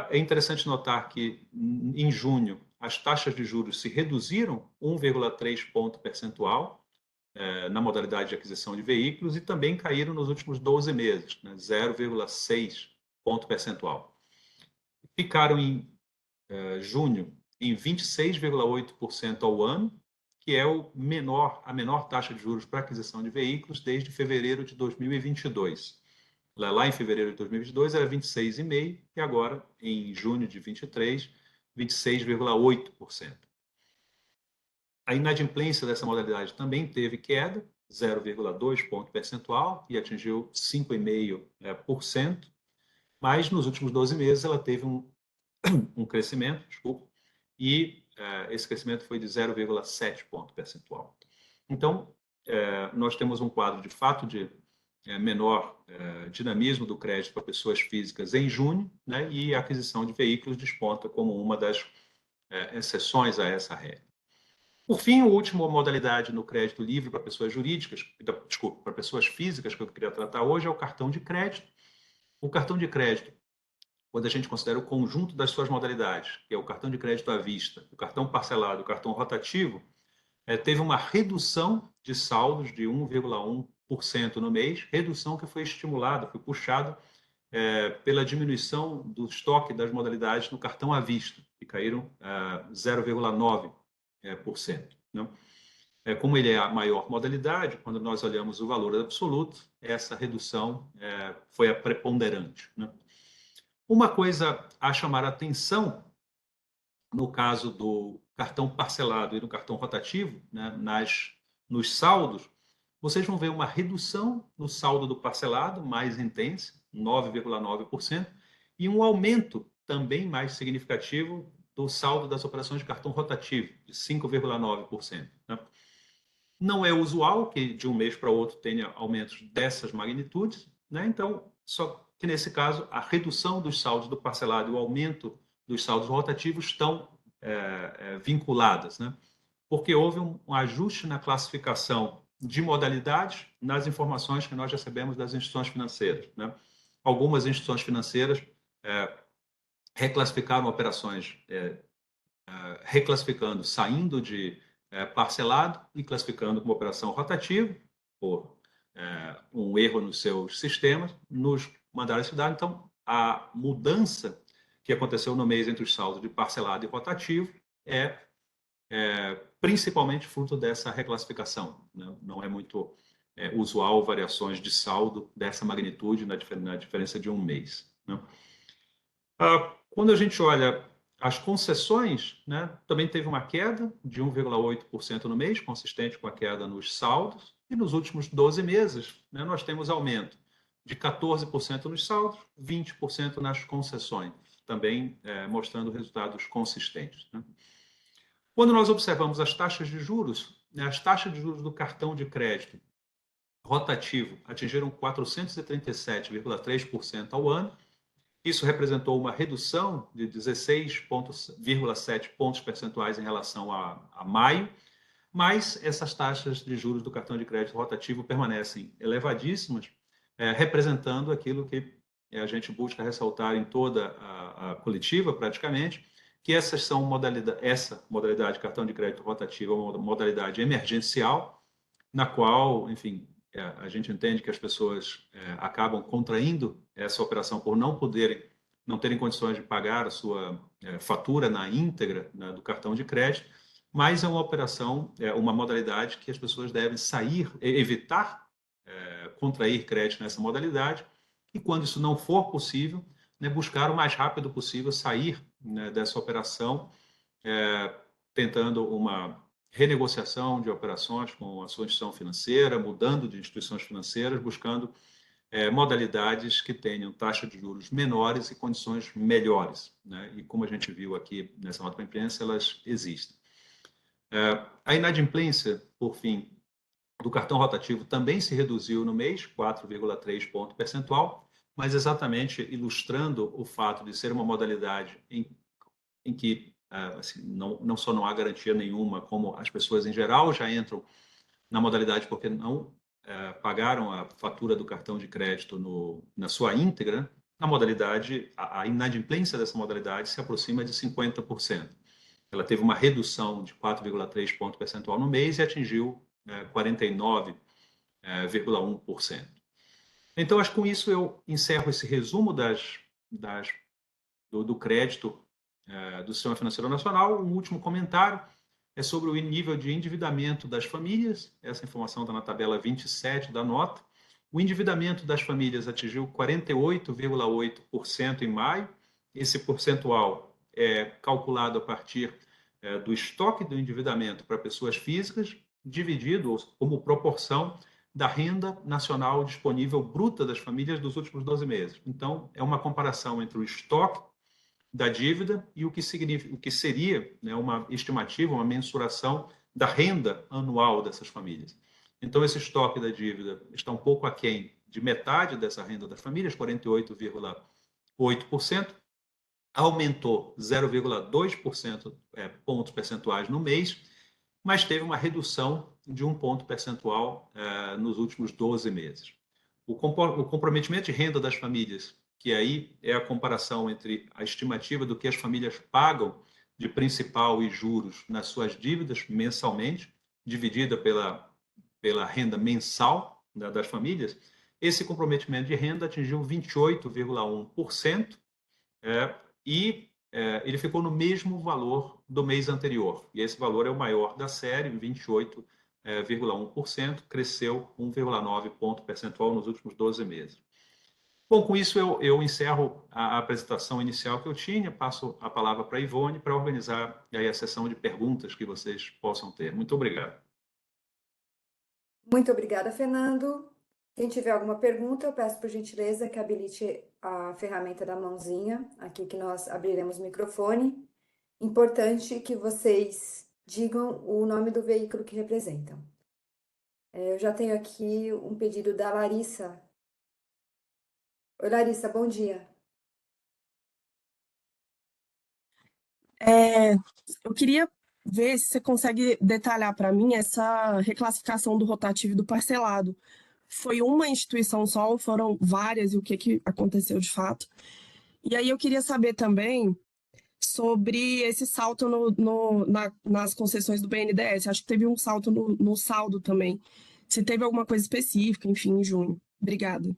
É interessante notar que, em junho, as taxas de juros se reduziram 1,3 ponto percentual na modalidade de aquisição de veículos e também caíram nos últimos 12 meses, né? 0,6 ponto percentual. Ficaram em junho em 26,8% ao ano, que é a menor taxa de juros para aquisição de veículos desde fevereiro de 2022. Lá em fevereiro de 2022 era 26,5% e agora, em junho de 23, 26,8%. A inadimplência dessa modalidade também teve queda, 0,2 ponto percentual, e atingiu 5,5%, mas nos últimos 12 meses ela teve um crescimento, desculpa, e esse crescimento foi de 0,7 ponto percentual. Então, nós temos um quadro de fato de menor dinamismo do crédito para pessoas físicas em junho, né, e a aquisição de veículos desponta como uma das exceções a essa regra. Por fim, a última modalidade no crédito livre para pessoas jurídicas, desculpa, para pessoas físicas que eu queria tratar hoje é o cartão de crédito. O cartão de crédito, quando a gente considera o conjunto das suas modalidades, que é o cartão de crédito à vista, o cartão parcelado, o cartão rotativo, teve uma redução de saldos de 1,1% no mês, redução que foi estimulada, foi puxada pela diminuição do estoque das modalidades no cartão à vista, que caíram 0,9%. Né? Como ele é a maior modalidade, quando nós olhamos o valor absoluto, essa redução foi a preponderante. Né? Uma coisa a chamar a atenção, no caso do cartão parcelado e do cartão rotativo, né, nos saldos, vocês vão ver uma redução no saldo do parcelado, mais intensa, 9,9%, e um aumento também mais significativo do saldo das operações de cartão rotativo, de 5,9%. Né? Não é usual que de um mês para o outro tenha aumentos dessas magnitudes, né? Então, só que nesse caso, a redução dos saldos do parcelado e o aumento dos saldos rotativos estão vinculadas, né? Porque houve um ajuste na classificação de modalidades nas informações que nós recebemos das instituições financeiras, né? Algumas instituições financeiras reclassificaram operações, reclassificando, saindo de parcelado e classificando como operação rotativa, por um erro nos seus sistemas, nos mandaram estudar. Então, a mudança que aconteceu no mês entre os saldos de parcelado e rotativo é principalmente fruto dessa reclassificação. Né? Não é muito usual variações de saldo dessa magnitude na diferença de um mês. Né? Quando a gente olha as concessões, né, também teve uma queda de 1,8% no mês, consistente com a queda nos saldos, e nos últimos 12 meses, né, nós temos aumento de 14% nos saldos, 20% nas concessões, também mostrando resultados consistentes. Né? Quando nós observamos as taxas de juros, né, as taxas de juros do cartão de crédito rotativo atingiram 437,3% ao ano. Isso representou uma redução de 16,7 pontos percentuais em relação a maio, mas essas taxas de juros do cartão de crédito rotativo permanecem elevadíssimas, representando aquilo que a gente busca ressaltar em toda a coletiva, praticamente, que essa modalidade de cartão de crédito rotativo é uma modalidade emergencial, na qual, enfim, a gente entende que as pessoas acabam contraindo essa operação por não terem condições de pagar a sua fatura na íntegra, né, do cartão de crédito, mas é uma operação, uma modalidade que as pessoas devem evitar contrair crédito nessa modalidade, e quando isso não for possível, né, buscar o mais rápido possível sair, né, dessa operação, tentando uma renegociação de operações com a sua instituição financeira, mudando de instituições financeiras, buscando modalidades que tenham taxa de juros menores e condições melhores. Né? E como a gente viu aqui nessa nota para a imprensa, elas existem. A inadimplência, por fim, do cartão rotativo também se reduziu no mês, 4,3 ponto percentual, mas exatamente ilustrando o fato de ser uma modalidade em que assim, não só não há garantia nenhuma, como as pessoas em geral já entram na modalidade porque não pagaram a fatura do cartão de crédito na sua íntegra, a inadimplência dessa modalidade se aproxima de 50%. Ela teve uma redução de 4,3 ponto percentual no mês e atingiu 49,1%. Então, acho que com isso eu encerro esse resumo do crédito do Sistema Financeiro Nacional. Um último comentário é sobre o nível de endividamento das famílias. Essa informação está na tabela 27 da nota. O endividamento das famílias atingiu 48,8% em maio. Esse percentual é calculado a partir do estoque do endividamento para pessoas físicas, dividido como proporção da renda nacional disponível bruta das famílias dos últimos 12 meses. Então, é uma comparação entre o estoque da dívida e o que seria, né, uma estimativa, uma mensuração da renda anual dessas famílias. Então, esse estoque da dívida está um pouco aquém de metade dessa renda das famílias, 48,8%, aumentou 0,2% pontos percentuais no mês, mas teve uma redução de 1 ponto percentual nos últimos 12 meses. O comprometimento de renda das famílias, que aí é a comparação entre a estimativa do que as famílias pagam de principal e juros nas suas dívidas mensalmente, dividida pela renda mensal das famílias, esse comprometimento de renda atingiu 28,1%, e ele ficou no mesmo valor do mês anterior. E esse valor é o maior da série, 28,1%, cresceu 1,9 ponto percentual nos últimos 12 meses. Bom, com isso eu encerro a apresentação inicial que eu tinha, passo a palavra para a Ivone para organizar aí a sessão de perguntas que vocês possam ter. Muito obrigado. Muito obrigada, Fernando. Quem tiver alguma pergunta, eu peço por gentileza que habilite a ferramenta da mãozinha, aqui que nós abriremos o microfone. Importante que vocês digam o nome do veículo que representam. Eu já tenho aqui um pedido da Larissa. Oi, Larissa, bom dia. Eu queria ver se você consegue detalhar para mim essa reclassificação do rotativo e do parcelado. Foi uma instituição só ou foram várias e o que aconteceu de fato? E aí eu queria saber também sobre esse salto nas concessões do BNDES. Acho que teve um salto no saldo também. Se teve alguma coisa específica, enfim, em junho. Obrigada.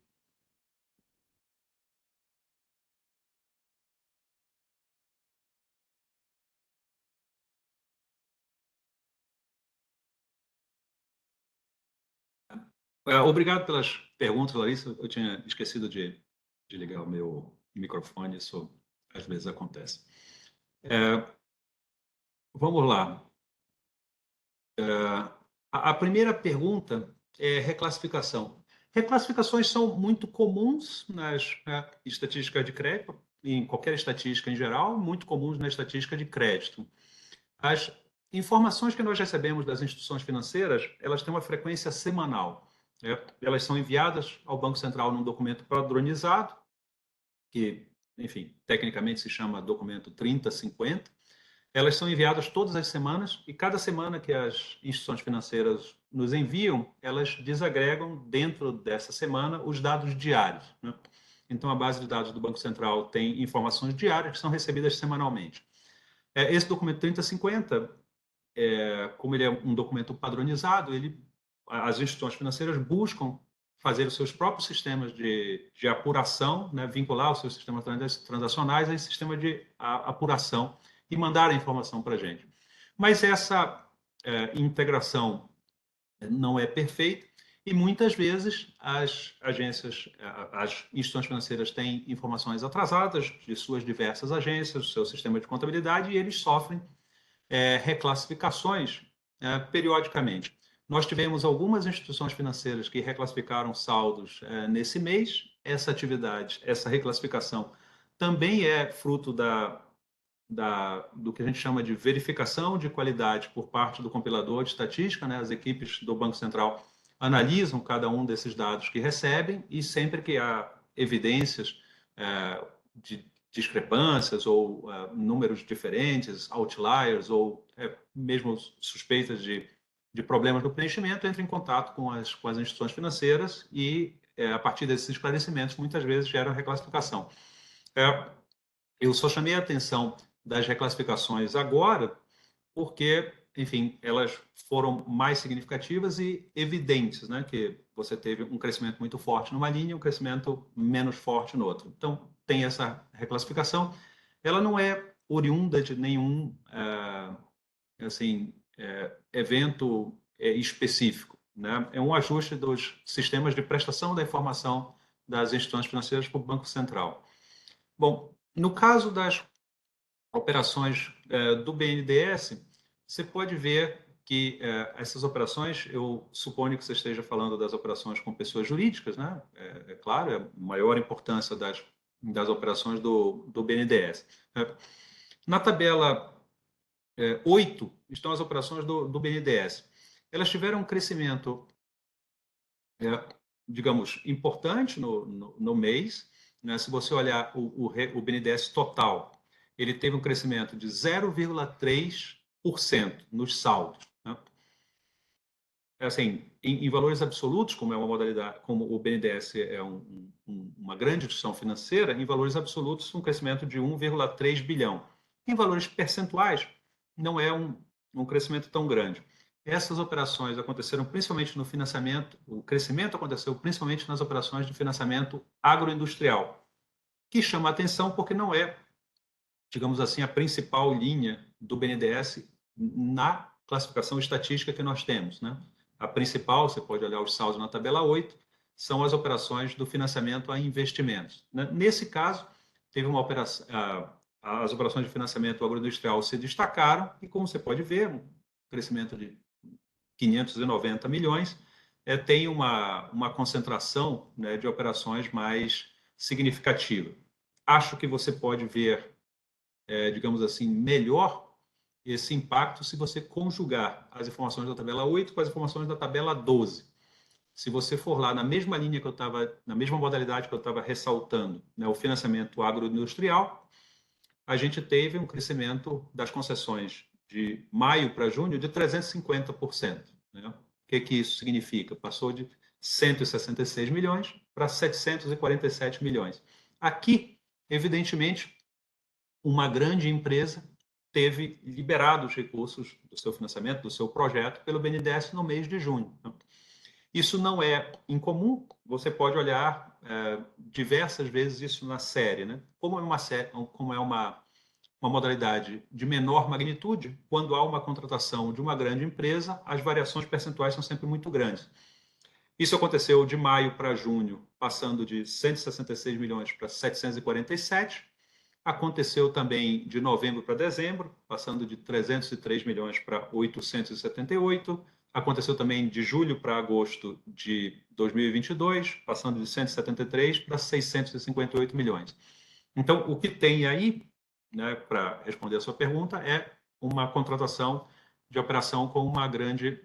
Obrigado pelas perguntas, Larissa. Eu tinha esquecido de ligar o meu microfone, isso às vezes acontece. Vamos lá. A primeira pergunta é reclassificação. Reclassificações são muito comuns nas estatísticas de crédito, em qualquer estatística em geral, muito comuns na estatística de crédito. As informações que nós recebemos das instituições financeiras, elas têm uma frequência semanal. Elas são enviadas ao Banco Central num documento padronizado, que, enfim, tecnicamente se chama documento 3050. Elas são enviadas todas as semanas e cada semana que as instituições financeiras nos enviam, elas desagregam dentro dessa semana os dados diários, né? Então, a base de dados do Banco Central tem informações diárias que são recebidas semanalmente. Esse documento 3050, como ele é um documento padronizado, as instituições financeiras buscam fazer os seus próprios sistemas de apuração, né, vincular os seus sistemas transacionais a esse sistema de apuração e mandar a informação para a gente. Mas essa integração não é perfeita e muitas vezes as instituições financeiras têm informações atrasadas de suas diversas agências, do seu sistema de contabilidade, e eles sofrem reclassificações periodicamente. Nós tivemos algumas instituições financeiras que reclassificaram saldos nesse mês. Essa atividade, essa reclassificação, também é fruto do que a gente chama de verificação de qualidade por parte do compilador de estatística, né? As equipes do Banco Central analisam cada um desses dados que recebem e sempre que há evidências de discrepâncias ou números diferentes, outliers ou mesmo suspeitas de problemas no preenchimento, entra em contato com as instituições financeiras e, a partir desses esclarecimentos, muitas vezes gera reclassificação. Eu só chamei a atenção das reclassificações agora porque, enfim, elas foram mais significativas e evidentes, né? Que você teve um crescimento muito forte numa linha e um crescimento menos forte no outro. Então, tem essa reclassificação. Ela não é oriunda de nenhum assim, evento específico, né? É um ajuste dos sistemas de prestação da informação das instituições financeiras para o Banco Central. Bom, no caso das operações do BNDES, você pode ver que essas operações, eu suponho que você esteja falando das operações com pessoas jurídicas, né? Claro, é a maior importância das operações do BNDES. Na tabela 8 estão as operações do BNDES. Elas tiveram um crescimento, digamos, importante no mês, né? Se você olhar o BNDES total, ele teve um crescimento de 0,3% nos saldos, né? Assim, em valores absolutos, como é uma modalidade, como o BNDES é uma grande instituição financeira, em valores absolutos, um crescimento de 1,3 bilhão. Em valores percentuais, não é um crescimento tão grande. Essas operações aconteceram principalmente no financiamento, o crescimento aconteceu principalmente nas operações de financiamento agroindustrial, que chama a atenção porque não é, digamos assim, a principal linha do BNDES na classificação estatística que nós temos, né? A principal, você pode olhar os saldos na tabela 8, são as operações do financiamento a investimentos. Nesse caso, teve uma operação, as operações de financiamento agroindustrial se destacaram e, como você pode ver, um crescimento de 590 milhões, tem uma concentração, né, de operações mais significativa. Acho que você pode ver, digamos assim, melhor esse impacto se você conjugar as informações da tabela 8 com as informações da tabela 12. Se você for lá na mesma linha que eu estava, na mesma modalidade que eu estava ressaltando, né, o financiamento agroindustrial, a gente teve um crescimento das concessões de maio para junho de 350%. Né? O que isso significa? Passou de 166 milhões para 747 milhões. Aqui, evidentemente, uma grande empresa teve liberado os recursos do seu financiamento, do seu projeto, pelo BNDES no mês de junho. Isso não é incomum, você pode olhar diversas vezes isso na série, né? Como é uma modalidade de menor magnitude, quando há uma contratação de uma grande empresa, as variações percentuais são sempre muito grandes. Isso aconteceu de maio para junho, passando de 166 milhões para 747. Aconteceu também de novembro para dezembro, passando de 303 milhões para 878. Aconteceu também de julho para agosto de 2022, passando de 173 para 658 milhões. Então, o que tem aí, né, para responder a sua pergunta, é uma contratação de operação com uma grande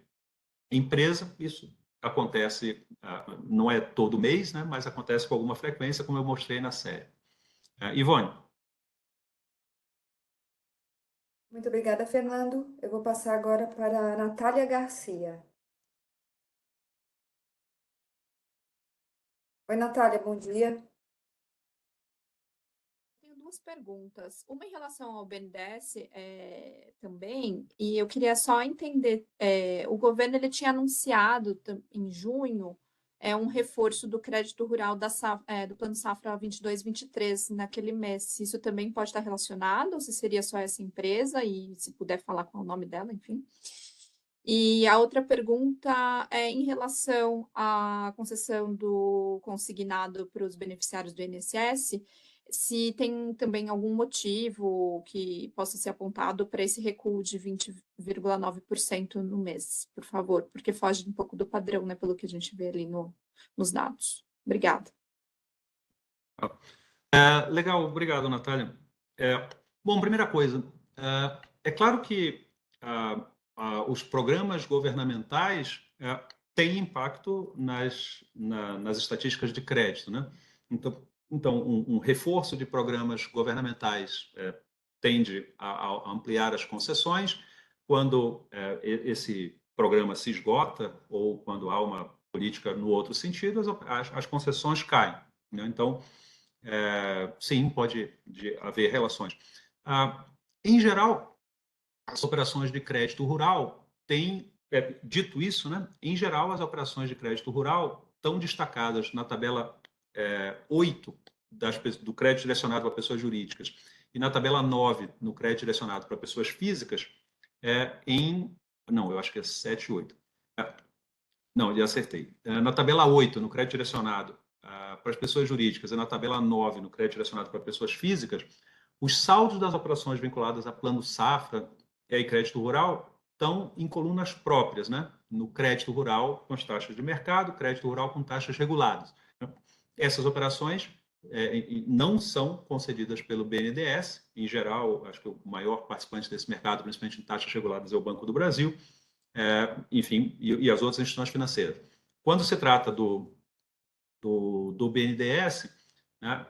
empresa. Isso acontece, não é todo mês, né, mas acontece com alguma frequência, como eu mostrei na série. Ivone. Muito obrigada, Fernando. Eu vou passar agora para a Natália Garcia. Oi, Natália, bom dia. Tenho duas perguntas. Uma em relação ao BNDES também, e eu queria só entender, o governo ele tinha anunciado em junho um reforço do crédito rural do Plano Safra 22-23 naquele mês. Se isso também pode estar relacionado, ou se seria só essa empresa, e se puder falar qual é o nome dela, enfim. E a outra pergunta é em relação à concessão do consignado para os beneficiários do INSS, se tem também algum motivo que possa ser apontado para esse recuo de 20,9% no mês, por favor, porque foge um pouco do padrão, né, pelo que a gente vê ali nos dados. Obrigada. Legal, obrigado, Natália. Bom, primeira coisa, é claro que os programas governamentais têm impacto nas estatísticas de crédito, né? Então um reforço de programas governamentais tende a ampliar as concessões. Quando esse programa se esgota ou quando há uma política no outro sentido, as concessões caem, né? Então, sim, pode haver relações. Em geral, as operações de crédito rural têm, dito isso, né? Em geral, as operações de crédito rural estão destacadas na tabela 8 do crédito direcionado a pessoas jurídicas e na tabela 9, no crédito direcionado para pessoas físicas, não, eu acho que é 7 e 8. Não, já acertei. Na tabela 8, no crédito direcionado para as pessoas jurídicas, e na tabela 9, no crédito direcionado para pessoas físicas, os saldos das operações vinculadas a plano safra e crédito rural estão em colunas próprias, né? No crédito rural com as taxas de mercado, crédito rural com taxas reguladas. Essas operações não são concedidas pelo BNDES. Em geral, acho que o maior participante desse mercado, principalmente em taxas reguladas, é o Banco do Brasil, enfim, e as outras instituições financeiras. Quando se trata do BNDES, né,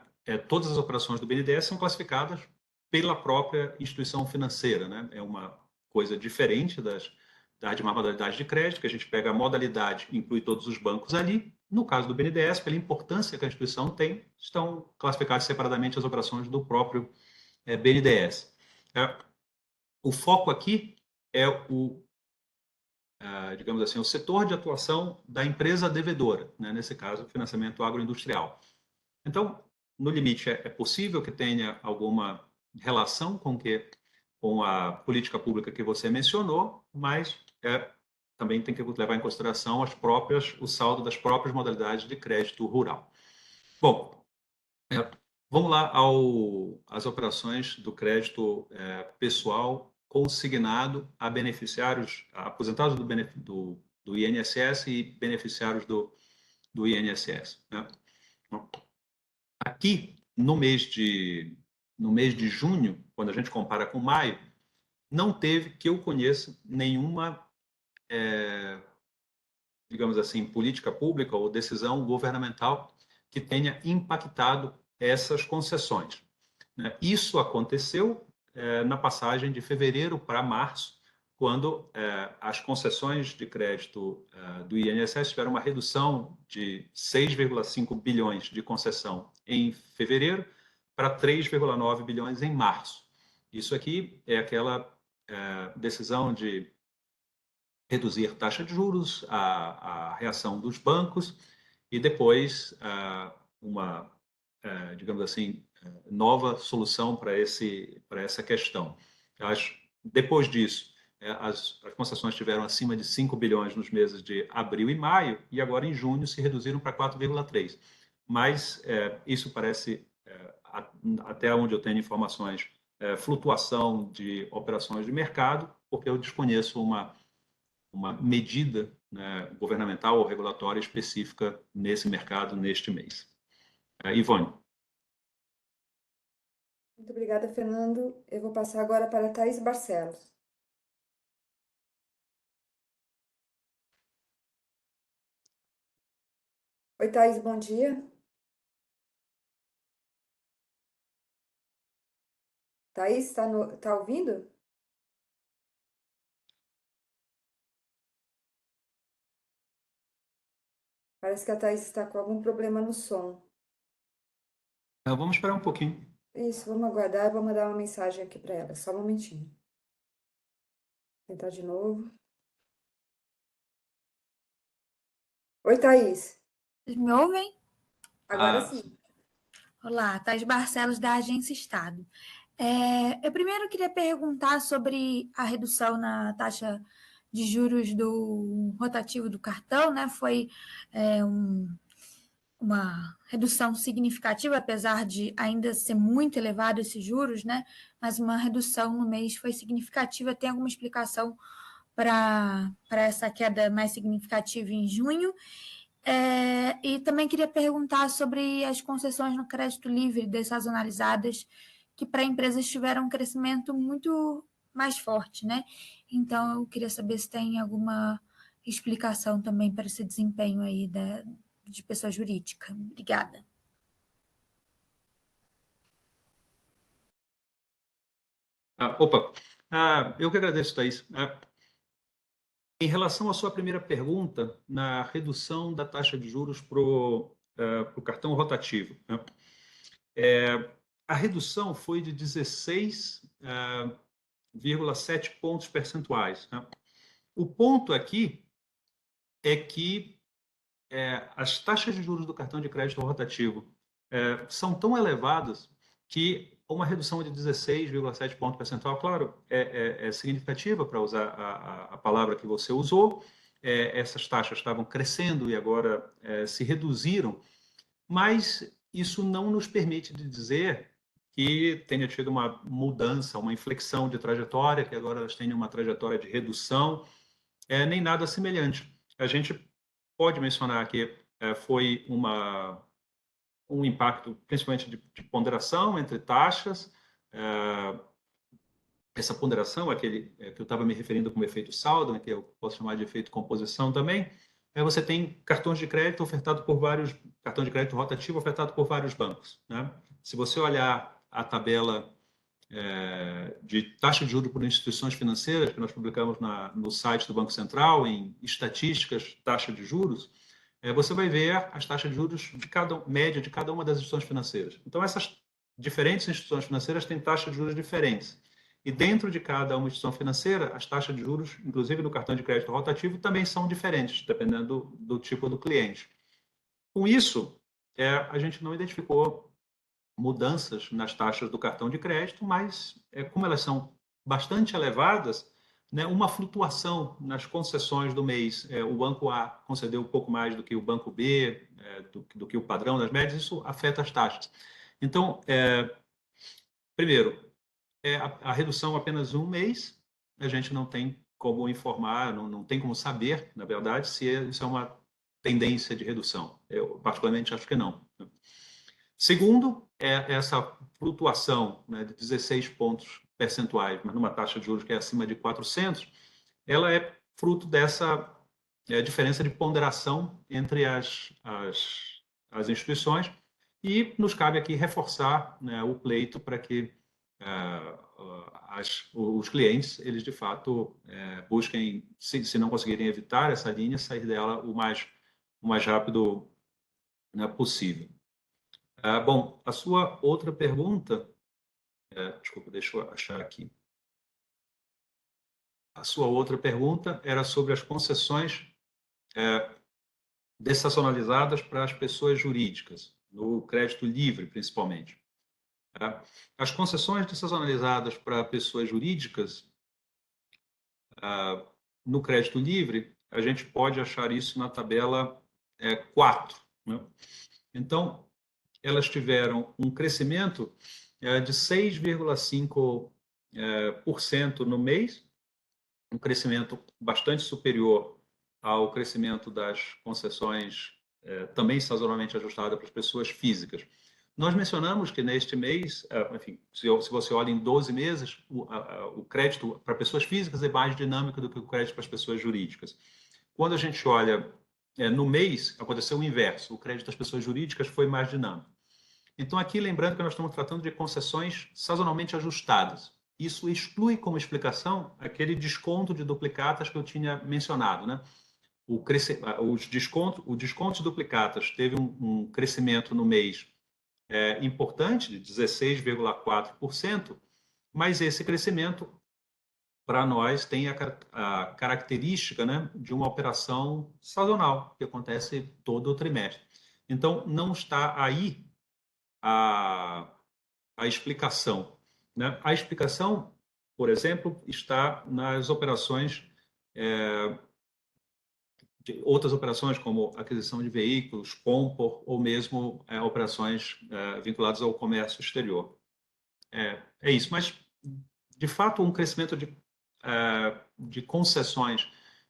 todas as operações do BNDES são classificadas pela própria instituição financeira, né? É uma coisa diferente da demais modalidades de crédito, que a gente pega a modalidade e inclui todos os bancos ali. No caso do BNDES, pela importância que a instituição tem, estão classificadas separadamente as operações do próprio BNDES. O foco aqui é digamos assim, o setor de atuação da empresa devedora, né? Nesse caso, financiamento agroindustrial. Então, no limite, é possível que tenha alguma relação com a política pública que você mencionou, mas também tem que levar em consideração o saldo das próprias modalidades de crédito rural. Bom, vamos lá às operações do crédito pessoal consignado a beneficiários, a aposentados do INSS e beneficiários do INSS, né? Aqui, no mês de junho, quando a gente compara com maio, não teve, que eu conheça, nenhuma, digamos assim, política pública ou decisão governamental que tenha impactado essas concessões, né? Isso aconteceu na passagem de fevereiro para março, quando as concessões de crédito do INSS tiveram uma redução de 6,5 bilhões de concessão em fevereiro para 3,9 bilhões em março. Isso aqui é aquela decisão de reduzir taxa de juros, a reação dos bancos e depois digamos assim, nova solução para essa questão. Depois disso, as concessões tiveram acima de 5 bilhões nos meses de abril e maio, e agora em junho se reduziram para 4,3. Mas isso parece, até onde eu tenho informações, flutuação de operações de mercado, porque eu desconheço uma medida, né, governamental ou regulatória específica nesse mercado neste mês. Ivone. Muito obrigada, Fernando. Eu vou passar agora para a Thaís Barcelos. Oi, Thaís, bom dia. Thaís, está ouvindo? Parece que a Thaís está com algum problema no som. Vamos esperar um pouquinho. Isso, vamos aguardar. Eu vou mandar uma mensagem aqui para ela. Só um momentinho. Vou tentar de novo. Oi, Thaís. Vocês me ouvem? Agora sim. Olá, Thaís Barcelos, da Agência Estado. Eu primeiro queria perguntar sobre a redução na taxa de juros do rotativo do cartão, né? Foi uma redução significativa, apesar de ainda ser muito elevado esses juros, né? Mas uma redução no mês foi significativa. Tem alguma explicação para essa queda mais significativa em junho? E também queria perguntar sobre as concessões no crédito livre dessazonalizadas, que para empresas tiveram um crescimento muito mais forte, né? Então, eu queria saber se tem alguma explicação também para esse desempenho aí de pessoa jurídica. Obrigada. Eu que agradeço, Thaís. Em relação à sua primeira pergunta, na redução da taxa de juros para o cartão rotativo, né? A redução foi de 16,7 pontos percentuais, né? O ponto aqui é que as taxas de juros do cartão de crédito rotativo são tão elevadas que uma redução de 16,7 ponto percentual, claro, é significativa, para usar a palavra que você usou. Essas taxas estavam crescendo e agora se reduziram, mas isso não nos permite dizer que tenha tido uma mudança, uma inflexão de trajetória, que agora elas tenham uma trajetória de redução, nem nada semelhante. A gente pode mencionar que foi um impacto, principalmente de ponderação entre taxas. Essa ponderação, aquele que eu estava me referindo como efeito saldo, que eu posso chamar de efeito composição também, você tem cartões de crédito ofertado por vários, cartão de crédito rotativo ofertado por vários bancos, né? Se você olhar a tabela de taxa de juros por instituições financeiras, que nós publicamos no site do Banco Central, em estatísticas, taxa de juros, você vai ver as taxas de juros média de cada uma das instituições financeiras. Então, essas diferentes instituições financeiras têm taxas de juros diferentes. E dentro de cada uma instituição financeira, as taxas de juros, inclusive no cartão de crédito rotativo, também são diferentes, dependendo do tipo do cliente. Com isso, a gente não identificou mudanças nas taxas do cartão de crédito, mas como elas são bastante elevadas, né, uma flutuação nas concessões do mês. O Banco A concedeu um pouco mais do que o Banco B, do que o padrão das médias, isso afeta as taxas. Então, primeiro, a redução apenas um mês, a gente não tem como informar, não tem como saber, na verdade, se isso é uma tendência de redução. Eu, particularmente, acho que não. Segundo, essa flutuação, né, de 16 pontos percentuais, mas numa taxa de juros que é acima de 400, ela é fruto dessa diferença de ponderação entre as instituições, e nos cabe aqui reforçar, né, o pleito para que os clientes, eles de fato busquem, se não conseguirem evitar essa linha, sair dela o mais rápido, né, possível. Bom, a sua outra pergunta, desculpa, deixa eu achar aqui. A sua outra pergunta era sobre as concessões dessacionalizadas para as pessoas jurídicas, no crédito livre, principalmente. As concessões dessacionalizadas para pessoas jurídicas, no crédito livre, a gente pode achar isso na tabela 4. Né? Então, elas tiveram um crescimento de 6,5% no mês, um crescimento bastante superior ao crescimento das concessões também sazonalmente ajustadas para as pessoas físicas. Nós mencionamos que neste mês, enfim, se você olha em 12 meses, o crédito para pessoas físicas é mais dinâmico do que o crédito para as pessoas jurídicas. Quando a gente olha no mês, aconteceu o inverso, o crédito das pessoas jurídicas foi mais dinâmico. Então, aqui, lembrando que nós estamos tratando de concessões sazonalmente ajustadas. Isso exclui como explicação aquele desconto de duplicatas que eu tinha mencionado, né? O desconto de duplicatas teve um crescimento no mês importante, de 16,4%, mas esse crescimento, para nós, tem a característica, né, de uma operação sazonal, que acontece todo o trimestre. Então, não está aí a explicação. Né? A explicação, por exemplo, está nas operações, de outras operações, como aquisição de veículos, compor, ou mesmo operações vinculadas ao comércio exterior. É isso, mas, de fato, um crescimento de concessões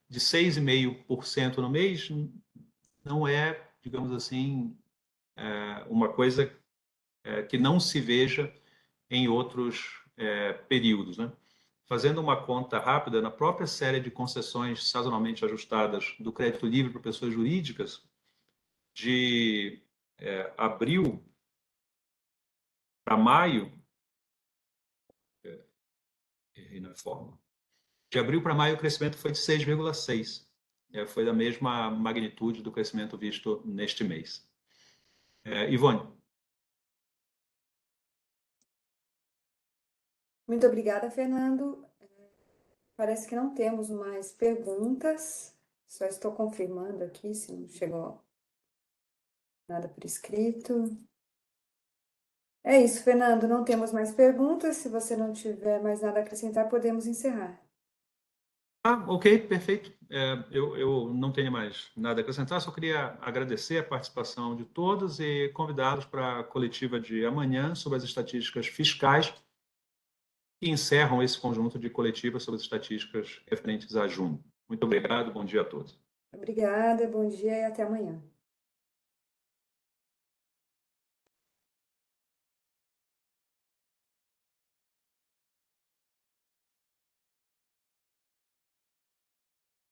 de 6,5% no mês não é, digamos assim, uma coisa que não se veja em outros períodos. Né? Fazendo uma conta rápida, na própria série de concessões sazonalmente ajustadas do crédito livre para pessoas jurídicas, de abril para maio, errei na fórmula, de abril para maio o crescimento foi de 6,6%. Foi da mesma magnitude do crescimento visto neste mês. Ivone. Muito obrigada, Fernando. Parece que não temos mais perguntas. Só estou confirmando aqui se não chegou nada por escrito. É isso, Fernando. Não temos mais perguntas. Se você não tiver mais nada a acrescentar, podemos encerrar. Ok, perfeito. Eu não tenho mais nada a acrescentar, só queria agradecer a participação de todos e convidá-los para a coletiva de amanhã sobre as estatísticas fiscais, que encerram esse conjunto de coletivas sobre as estatísticas referentes a junho. Muito obrigado, bom dia a todos. Obrigada, bom dia e até amanhã.